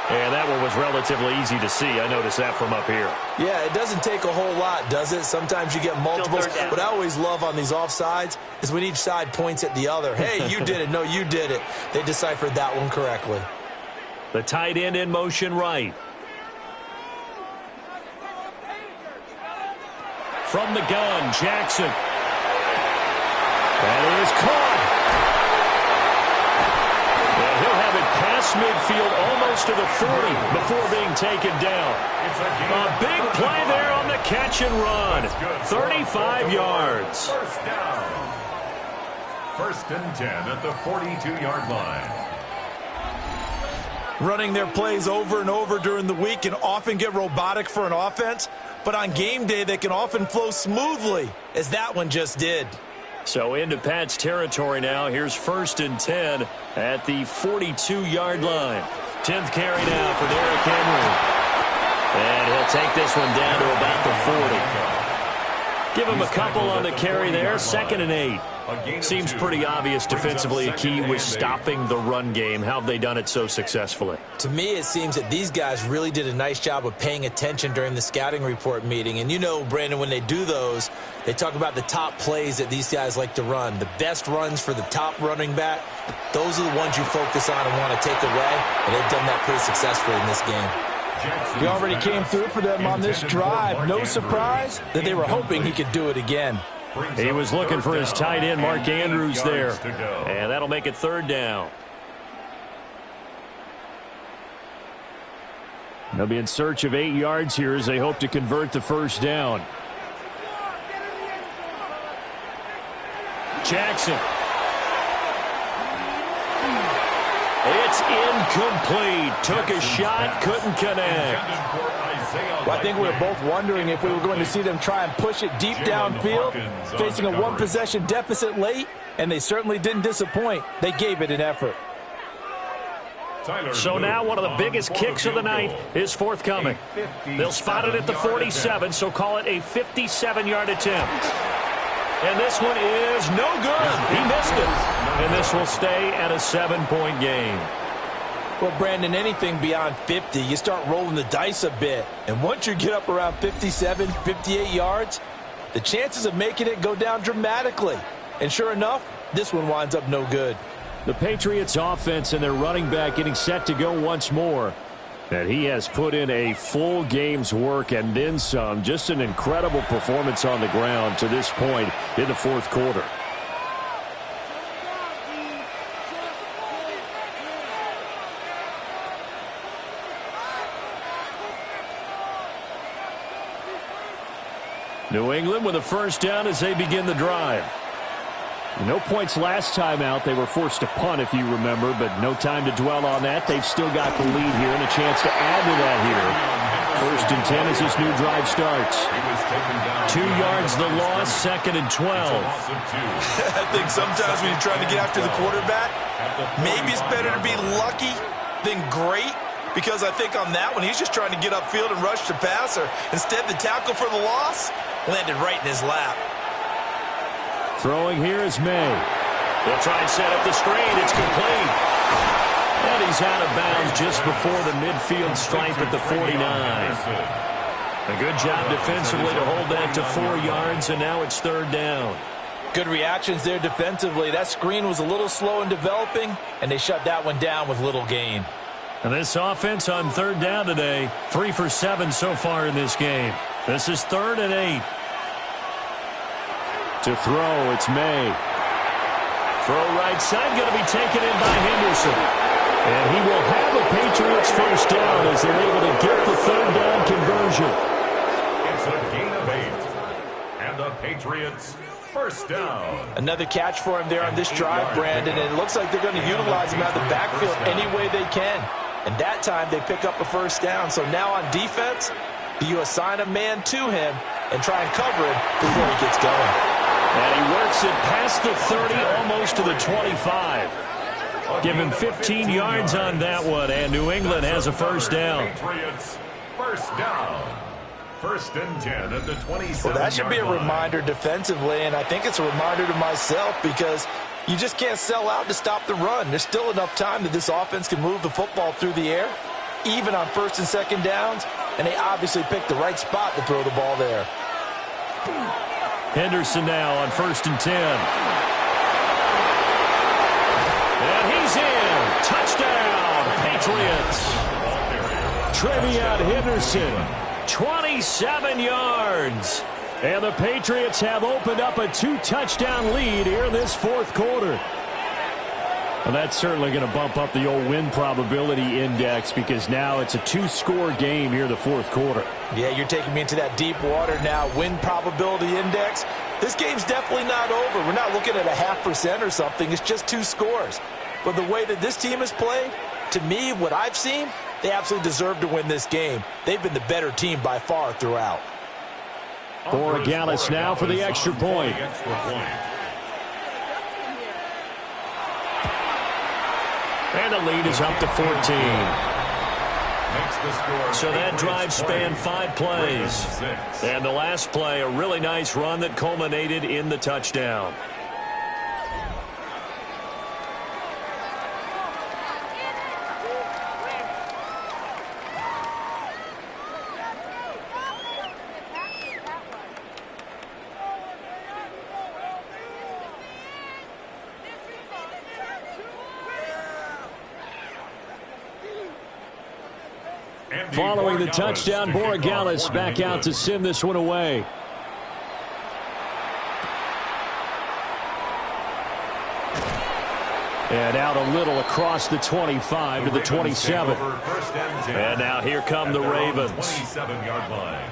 And that one was relatively easy to see. I noticed that from up here. Yeah, it doesn't take a whole lot, does it? Sometimes you get multiples. What I always love on these offsides is when each side points at the other. Hey, you did it. No, you did it. They deciphered that one correctly. The tight end in motion right. From the gun, Jackson. That is caught. And he'll have it past midfield almost to the 40 before being taken down. A big play there on the catch and run. 35 yards. First down. 1st and 10 at the 42-yard line. Running their plays over and over during the week can often get robotic for an offense, but on game day they can often flow smoothly, as that one just did. So into Pat's territory now. Here's 1st and 10 at the 42-yard line. 10th carry now for Derrick Henry. And he'll take this one down to about the 40. Give him a couple on the carry there. 2nd and 8. Seems pretty obvious defensively. A key was stopping the run game. How have they done it so successfully? To me, it seems that these guys really did a nice job of paying attention during the scouting report meeting. And you know, Brandon, when they do those, they talk about the top plays that these guys like to run. The best runs for the top running back, those are the ones you focus on and want to take away. And they've done that pretty successfully in this game. He already came through for them on this drive. No surprise that they were hoping he could do it again. He was looking for his tight end, Mark Andrews, there. And that'll make it 3rd down. They'll be in search of 8 yards here as they hope to convert the 1st down. Jackson. It's incomplete. Took a shot, couldn't connect. Well, I think we were both wondering if we were going to see them try and push it deep downfield, facing a one-possession deficit late, and they certainly didn't disappoint. They gave it an effort. So now one of the biggest kicks of the night is forthcoming. They'll spot it at the 47, so call it a 57-yard attempt. And this one is no good. He missed it. And this will stay at a 7-point game. Well, Brandon, anything beyond 50, you start rolling the dice a bit. And once you get up around 57, 58 yards, the chances of making it go down dramatically. And sure enough, this one winds up no good. The Patriots offense and their running back getting set to go once more. And he has put in a full game's work and then some. Just an incredible performance on the ground to this point in the fourth quarter. New England with a first down as they begin the drive. No points last time out. They were forced to punt, if you remember, but no time to dwell on that. They've still got the lead here and a chance to add to that here. First and 10 as this new drive starts. 2 yards the loss, 2nd and 12. I think sometimes when you're trying to get after the quarterback, maybe it's better to be lucky than great, because I think on that one, he's just trying to get upfield and rush the passer. Instead, the tackle for the loss landed right in his lap. Throwing here is May. They'll try and set up the screen. It's complete. And he's out of bounds just before the midfield stripe at the 49. A good job defensively to hold that to 4 yards, and now it's 3rd down. Good reactions there defensively. That screen was a little slow in developing, and they shut that one down with little gain. And this offense on 3rd down today, 3 for 7 so far in this game. This is 3rd and 8. To throw, it's May. Throw right side, going to be taken in by Henderson. And he will have a Patriots first down as they're able to get the 3rd down conversion. It's a gain of 8. And the Patriots first down. Another catch for him there on this drive, Brandon, and it looks like they're going to utilize him out of the backfield any way they can. And that time they pick up a first down. So now on defense, do you assign a man to him and try and cover him before he gets going? And he works it past the 30, almost to the 25. Give him 15 yards on that one, and New England has a first down. Patriots first down. 1st and 10 at the 27-yard Well, that should be a reminder defensively, and I think it's a reminder to myself, because you just can't sell out to stop the run. There's still enough time that this offense can move the football through the air, even on 1st and 2nd downs, and they obviously picked the right spot to throw the ball there. Henderson now on 1st and 10. And he's in. Touchdown, Patriots. Trevion Henderson, 27 yards. And the Patriots have opened up a 2-touchdown lead here in this 4th quarter. Well, that's certainly going to bump up the old win probability index, because now it's a 2-score game here in the 4th quarter. Yeah, you're taking me into that deep water now. Win probability index. This game's definitely not over. We're not looking at a 0.5% or something. It's just 2 scores. But the way that this team has played, to me, what I've seen, they absolutely deserve to win this game. They've been the better team by far throughout. Borregales now for the extra point. And the lead is up to 14. So that drive spanned 5 plays. And the last play, a really nice run that culminated in the touchdown. Following the touchdown, Borregales back out to send this one away. And out a little across the 25 to the 27. And now here come the Ravens. 27-yard line.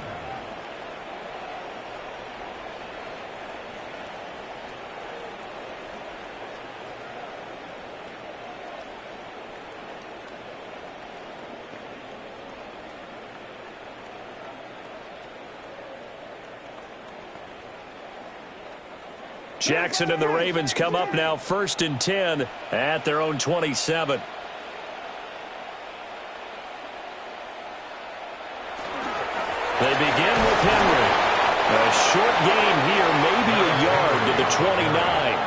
Jackson and the Ravens come up now 1st and 10 at their own 27. They begin with Henry. A short gain here, maybe a yard to the 29.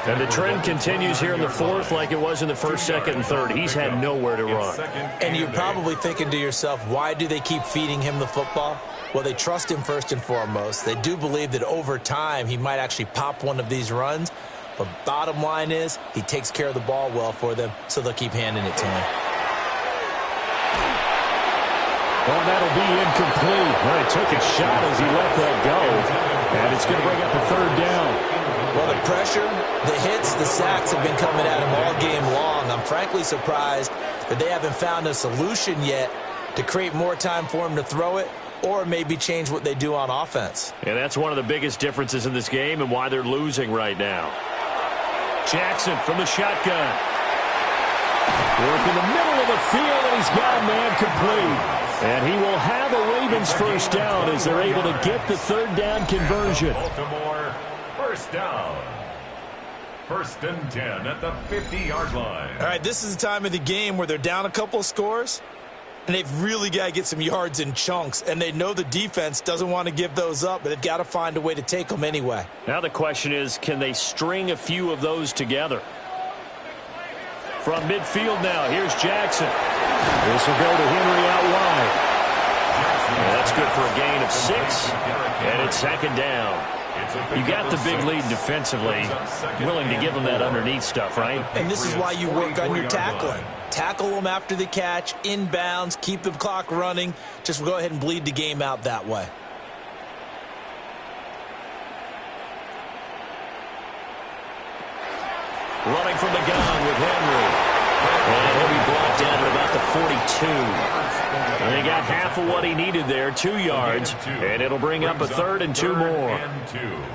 And the trend continues here in the 4th like it was in the 1st, 2nd, and 3rd. He's had nowhere to run. And you're probably thinking to yourself, why do they keep feeding him the football? Well, they trust him first and foremost. They do believe that over time he might actually pop one of these runs. But bottom line is he takes care of the ball well for them, so they'll keep handing it to him. Oh, that'll be incomplete. Well, he took a shot as he let that go. And it's going to bring up a 3rd down. Well, the pressure, the hits, the sacks have been coming at him all game long. I'm frankly surprised that they haven't found a solution yet to create more time for him to throw it or maybe change what they do on offense. And that's one of the biggest differences in this game and why they're losing right now. Jackson from the shotgun. Work in the middle of the field, and he's got a man complete. And he will have a Ravens 1st down as they're able to get the 3rd down conversion. Baltimore, 1st down. 1st and 10 at the 50-yard line. All right, this is the time of the game where they're down a couple of scores, and they've really got to get some yards in chunks, and they know the defense doesn't want to give those up, but they've got to find a way to take them anyway. Now the question is, can they string a few of those together? From midfield now, here's Jackson. This will go to Henry out wide. Yeah, that's good for a gain of 6, and it's 2nd down. You got the big lead defensively, willing to give them that underneath stuff, right? And this is why you work on your tackling. Tackle them after the catch, inbounds, keep the clock running. Just go ahead and bleed the game out that way. Running from the gun with Henry. And he'll be brought down at about the 42. And he got half of what he needed there, 2 yards, and it'll bring up a 3rd and 2 more.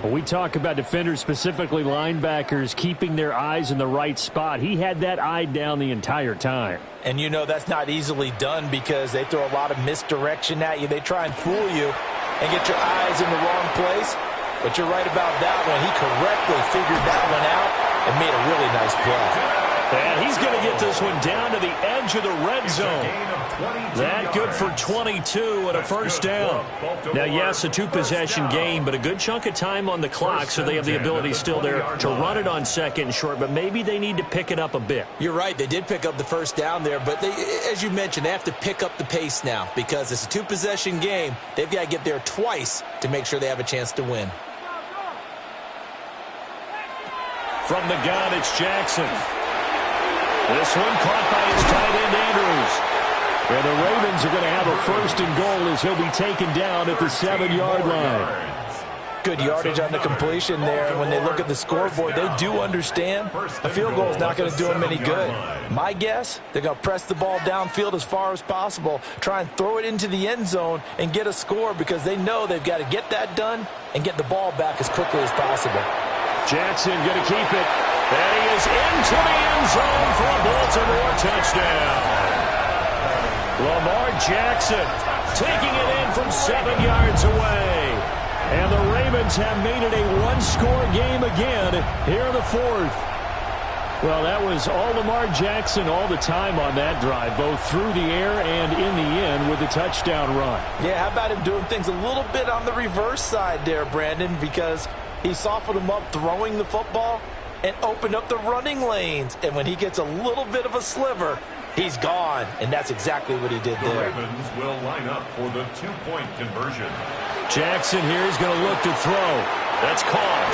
When we talk about defenders, specifically linebackers, keeping their eyes in the right spot. He had that eye down the entire time. And you know that's not easily done because they throw a lot of misdirection at you. They try and fool you and get your eyes in the wrong place. But you're right about that one. He correctly figured that one out and made a really nice play. And he's going to get this one down to the edge of the red zone. That good for 22 and a 1st down. Now, yes, a 2-possession game, but a good chunk of time on the clock, so they have the ability still there to run it on 2nd and short, but maybe they need to pick it up a bit. You're right. They did pick up the 1st down there, but they, as you mentioned, they have to pick up the pace now because it's a 2-possession game. They've got to get there twice to make sure they have a chance to win. From the gun, it's Jackson. This one caught by his tight end, Andrews. And the Ravens are going to have a 1st and goal as he'll be taken down at the 7-yard line. Good yardage on the completion there. And when they look at the scoreboard, they do understand a field goal is not going to do them any good. My guess, they're going to press the ball downfield as far as possible, try and throw it into the end zone and get a score because they know they've got to get that done and get the ball back as quickly as possible. Jackson going to keep it. And he is into the end zone for a Baltimore touchdown. Lamar Jackson taking it in from 7 yards away. And the Ravens have made it a 1-score game again here in the 4th. Well, that was all Lamar Jackson all the time on that drive, both through the air and in the end with the touchdown run. Yeah, how about him doing things a little bit on the reverse side there, Brandon, because he softened him up throwing the football and opened up the running lanes. And when he gets a little bit of a sliver, he's gone. And that's exactly what he did there. The Ravens will line up for the 2-point conversion. Jackson here is going to look to throw. That's caught.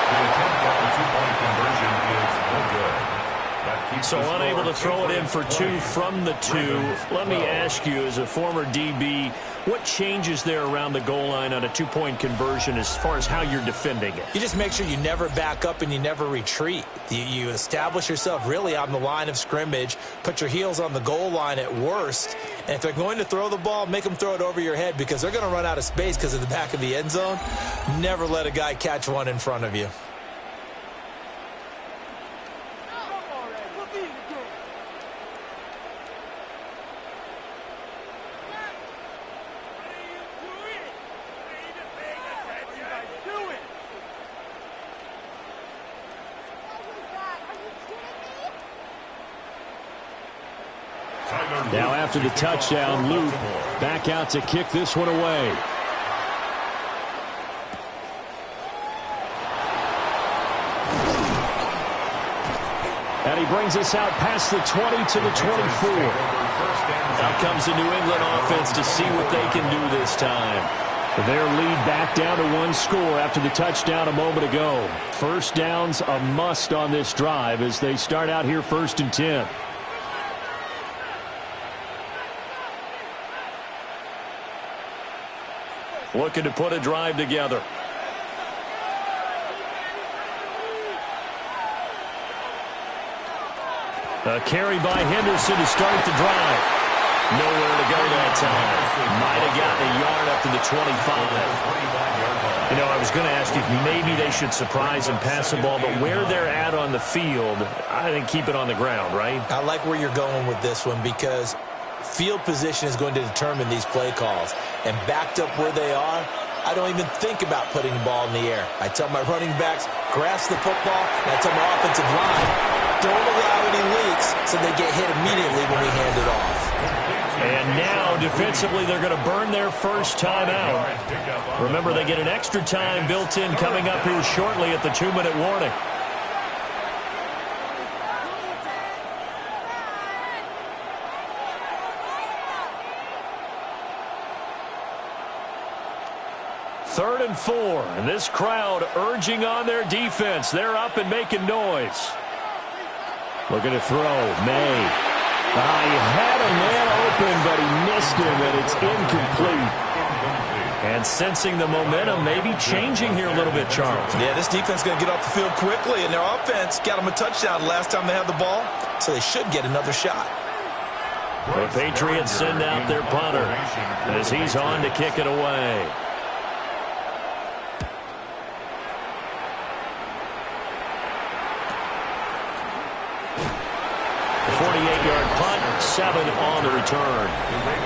The attempt at the 2-point conversion is no good. That keeps So the score unable to throw it in for 2 play. from the 2. Let me ask you, as a former DB, what changes there around the goal line on a 2-point conversion as far as how you're defending it? You just make sure you never back up and you never retreat. You establish yourself really on the line of scrimmage, put your heels on the goal line at worst, and if they're going to throw the ball, make them throw it over your head because they're going to run out of space because of the back of the end zone. Never let a guy catch one in front of you. Now after the touchdown, Luke back out to kick this one away. And he brings us out past the 20 to the 24. Out comes the New England offense to see what they can do this time. Their lead back down to one score after the touchdown a moment ago. First down's a must on this drive as they start out here 1st and 10. Looking to put a drive together. A carry by Henderson to start the drive. Nowhere to go that time. Might have gotten a yard up to the 25. You know, I was going to ask you if maybe they should surprise and pass the ball, but where they're at on the field, I think keep it on the ground, right? I like where you're going with this one because field position is going to determine these play calls. And backed up where they are, I don't even think about putting the ball in the air. I tell my running backs, grasp the football, and I tell my offensive line, don't allow any leaks so they get hit immediately when we hand it off. And now, defensively, they're going to burn their first time out. Remember, they get an extra time built in coming up here shortly at the 2-minute warning. Third and 4, and this crowd urging on their defense. They're up and making noise. Looking to throw, May. He had a man open, but he missed him, and it's incomplete. And sensing the momentum, maybe changing here a little bit, Charles. Yeah, this defense is going to get off the field quickly, and their offense got them a touchdown last time they had the ball, so they should get another shot. The Patriots send out their punter as he's on to kick it away. 48-yard punt, 7 on the return.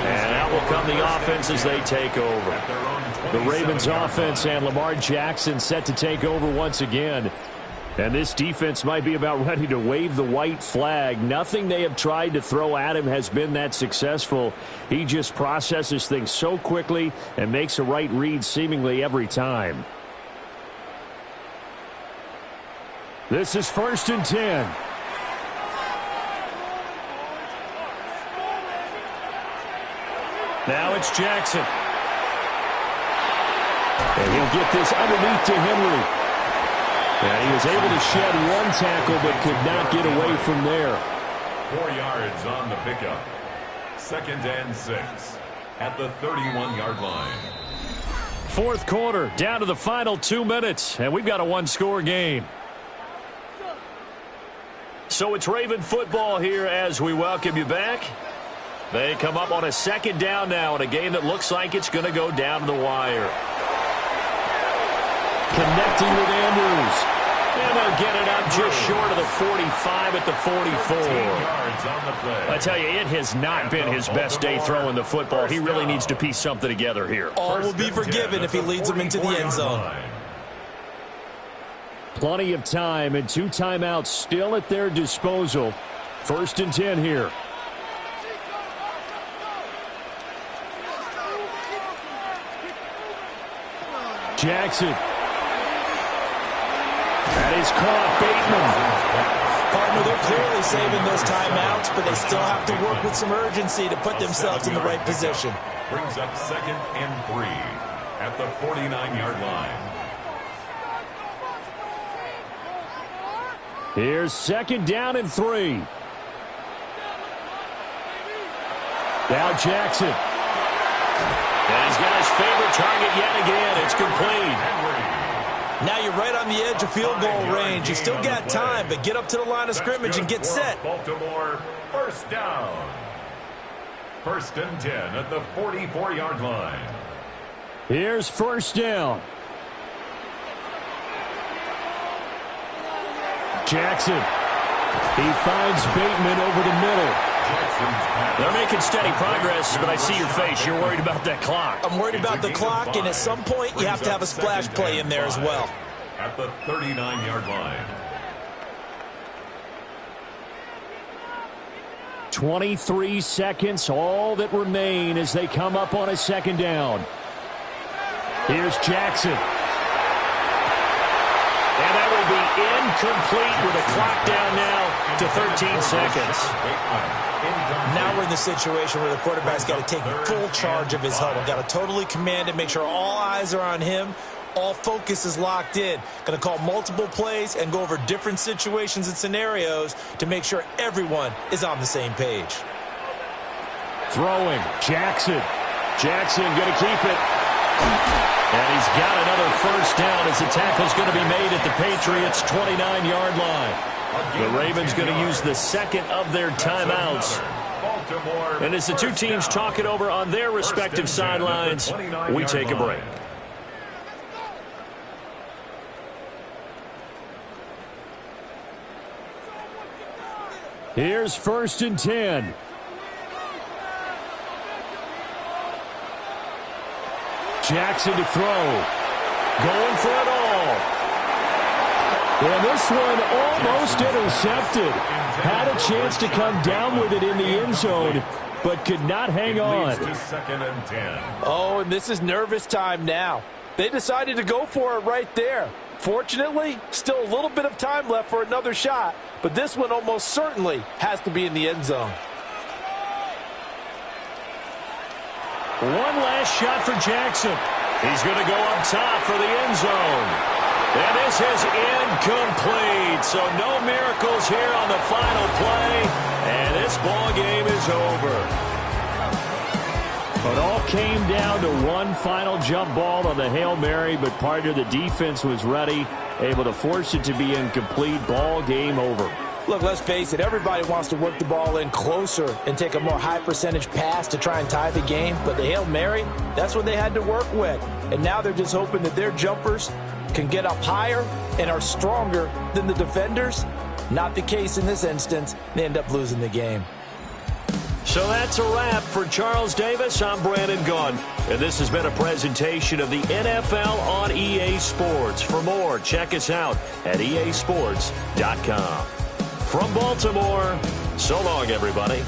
And out will come the offense as they take over. The Ravens offense and Lamar Jackson set to take over once again. And this defense might be about ready to wave the white flag. Nothing they have tried to throw at him has been that successful. He just processes things so quickly and makes a right read seemingly every time. This is 1st and 10. Now it's Jackson. And he'll get this underneath to Henry. And he was able to shed one tackle but could not get away from there. 4 yards on the pickup. 2nd and 6 at the 31-yard line. Fourth quarter, down to the final 2 minutes, and we've got a one-score game. So it's Raven football here as we welcome you back. They come up on a 2nd down now in a game that looks like it's going to go down to the wire. Connecting with Andrews. And they'll get it up just short of the 45 at the 44. I tell you, it has not been his best day throwing the football. He really needs to piece something together here. All will be forgiven if he leads them into the end zone. Plenty of time and 2 timeouts still at their disposal. 1st and 10 here. Jackson. That is caught. Bateman. Partner, they're clearly saving those timeouts, but they still have to work with some urgency to put themselves in the right position. Brings up 2nd and 3 at the 49-yard line. Here's 2nd down and 3. Now Jackson. And he's got his favorite target yet again. It's complete. Now you're right on the edge of field goal range. You still got time, but get up to the line of scrimmage and get set. Baltimore, 1st down. 1st and 10 at the 44-yard line. Here's 1st down. Jackson. He finds Bateman over the middle. They're making steady progress, but I see your face. You're worried about that clock. I'm worried about the clock, and at some point, you have to have a splash play in there as well. At the 39-yard line. 23 seconds, all that remain as they come up on a second down. Here's Jackson. And that will be incomplete with a clock down now to 13 seconds. Now we're in the situation where the quarterback's got to take full charge of his huddle. Got to totally command it, make sure all eyes are on him. All focus is locked in. Going to call multiple plays and go over different situations and scenarios to make sure everyone is on the same page. Throwing, Jackson. Jackson going to keep it. And he's got another first down as the tackle's going to be made at the Patriots' 29-yard line. The Ravens going to use the second of their timeouts. And as the two teams talk it over on their respective sidelines, we take a break. Here's 1st and 10. Jackson to throw. Going for it all. And this one almost intercepted. Had a chance to come down with it in the end zone, but could not hang on. Oh, and this is nervous time now. They decided to go for it right there. Fortunately, still a little bit of time left for another shot, but this one almost certainly has to be in the end zone. One last shot for Jackson. He's going to go up top for the end zone. And this is incomplete. So no miracles here on the final play. And this ball game is over. It all came down to one final jump ball on the Hail Mary, but part of the defense was ready, able to force it to be incomplete. Ball game over. Look, let's face it, everybody wants to work the ball in closer and take a more high-percentage pass to try and tie the game. But the Hail Mary, that's what they had to work with. And now they're just hoping that their jumpers can get up higher and are stronger than the defenders. Not the case in this instance. They end up losing the game. So that's a wrap for Charles Davis. I'm Brandon Gunn. And this has been a presentation of the NFL on EA Sports. For more, check us out at easports.com. From Baltimore, so long, everybody.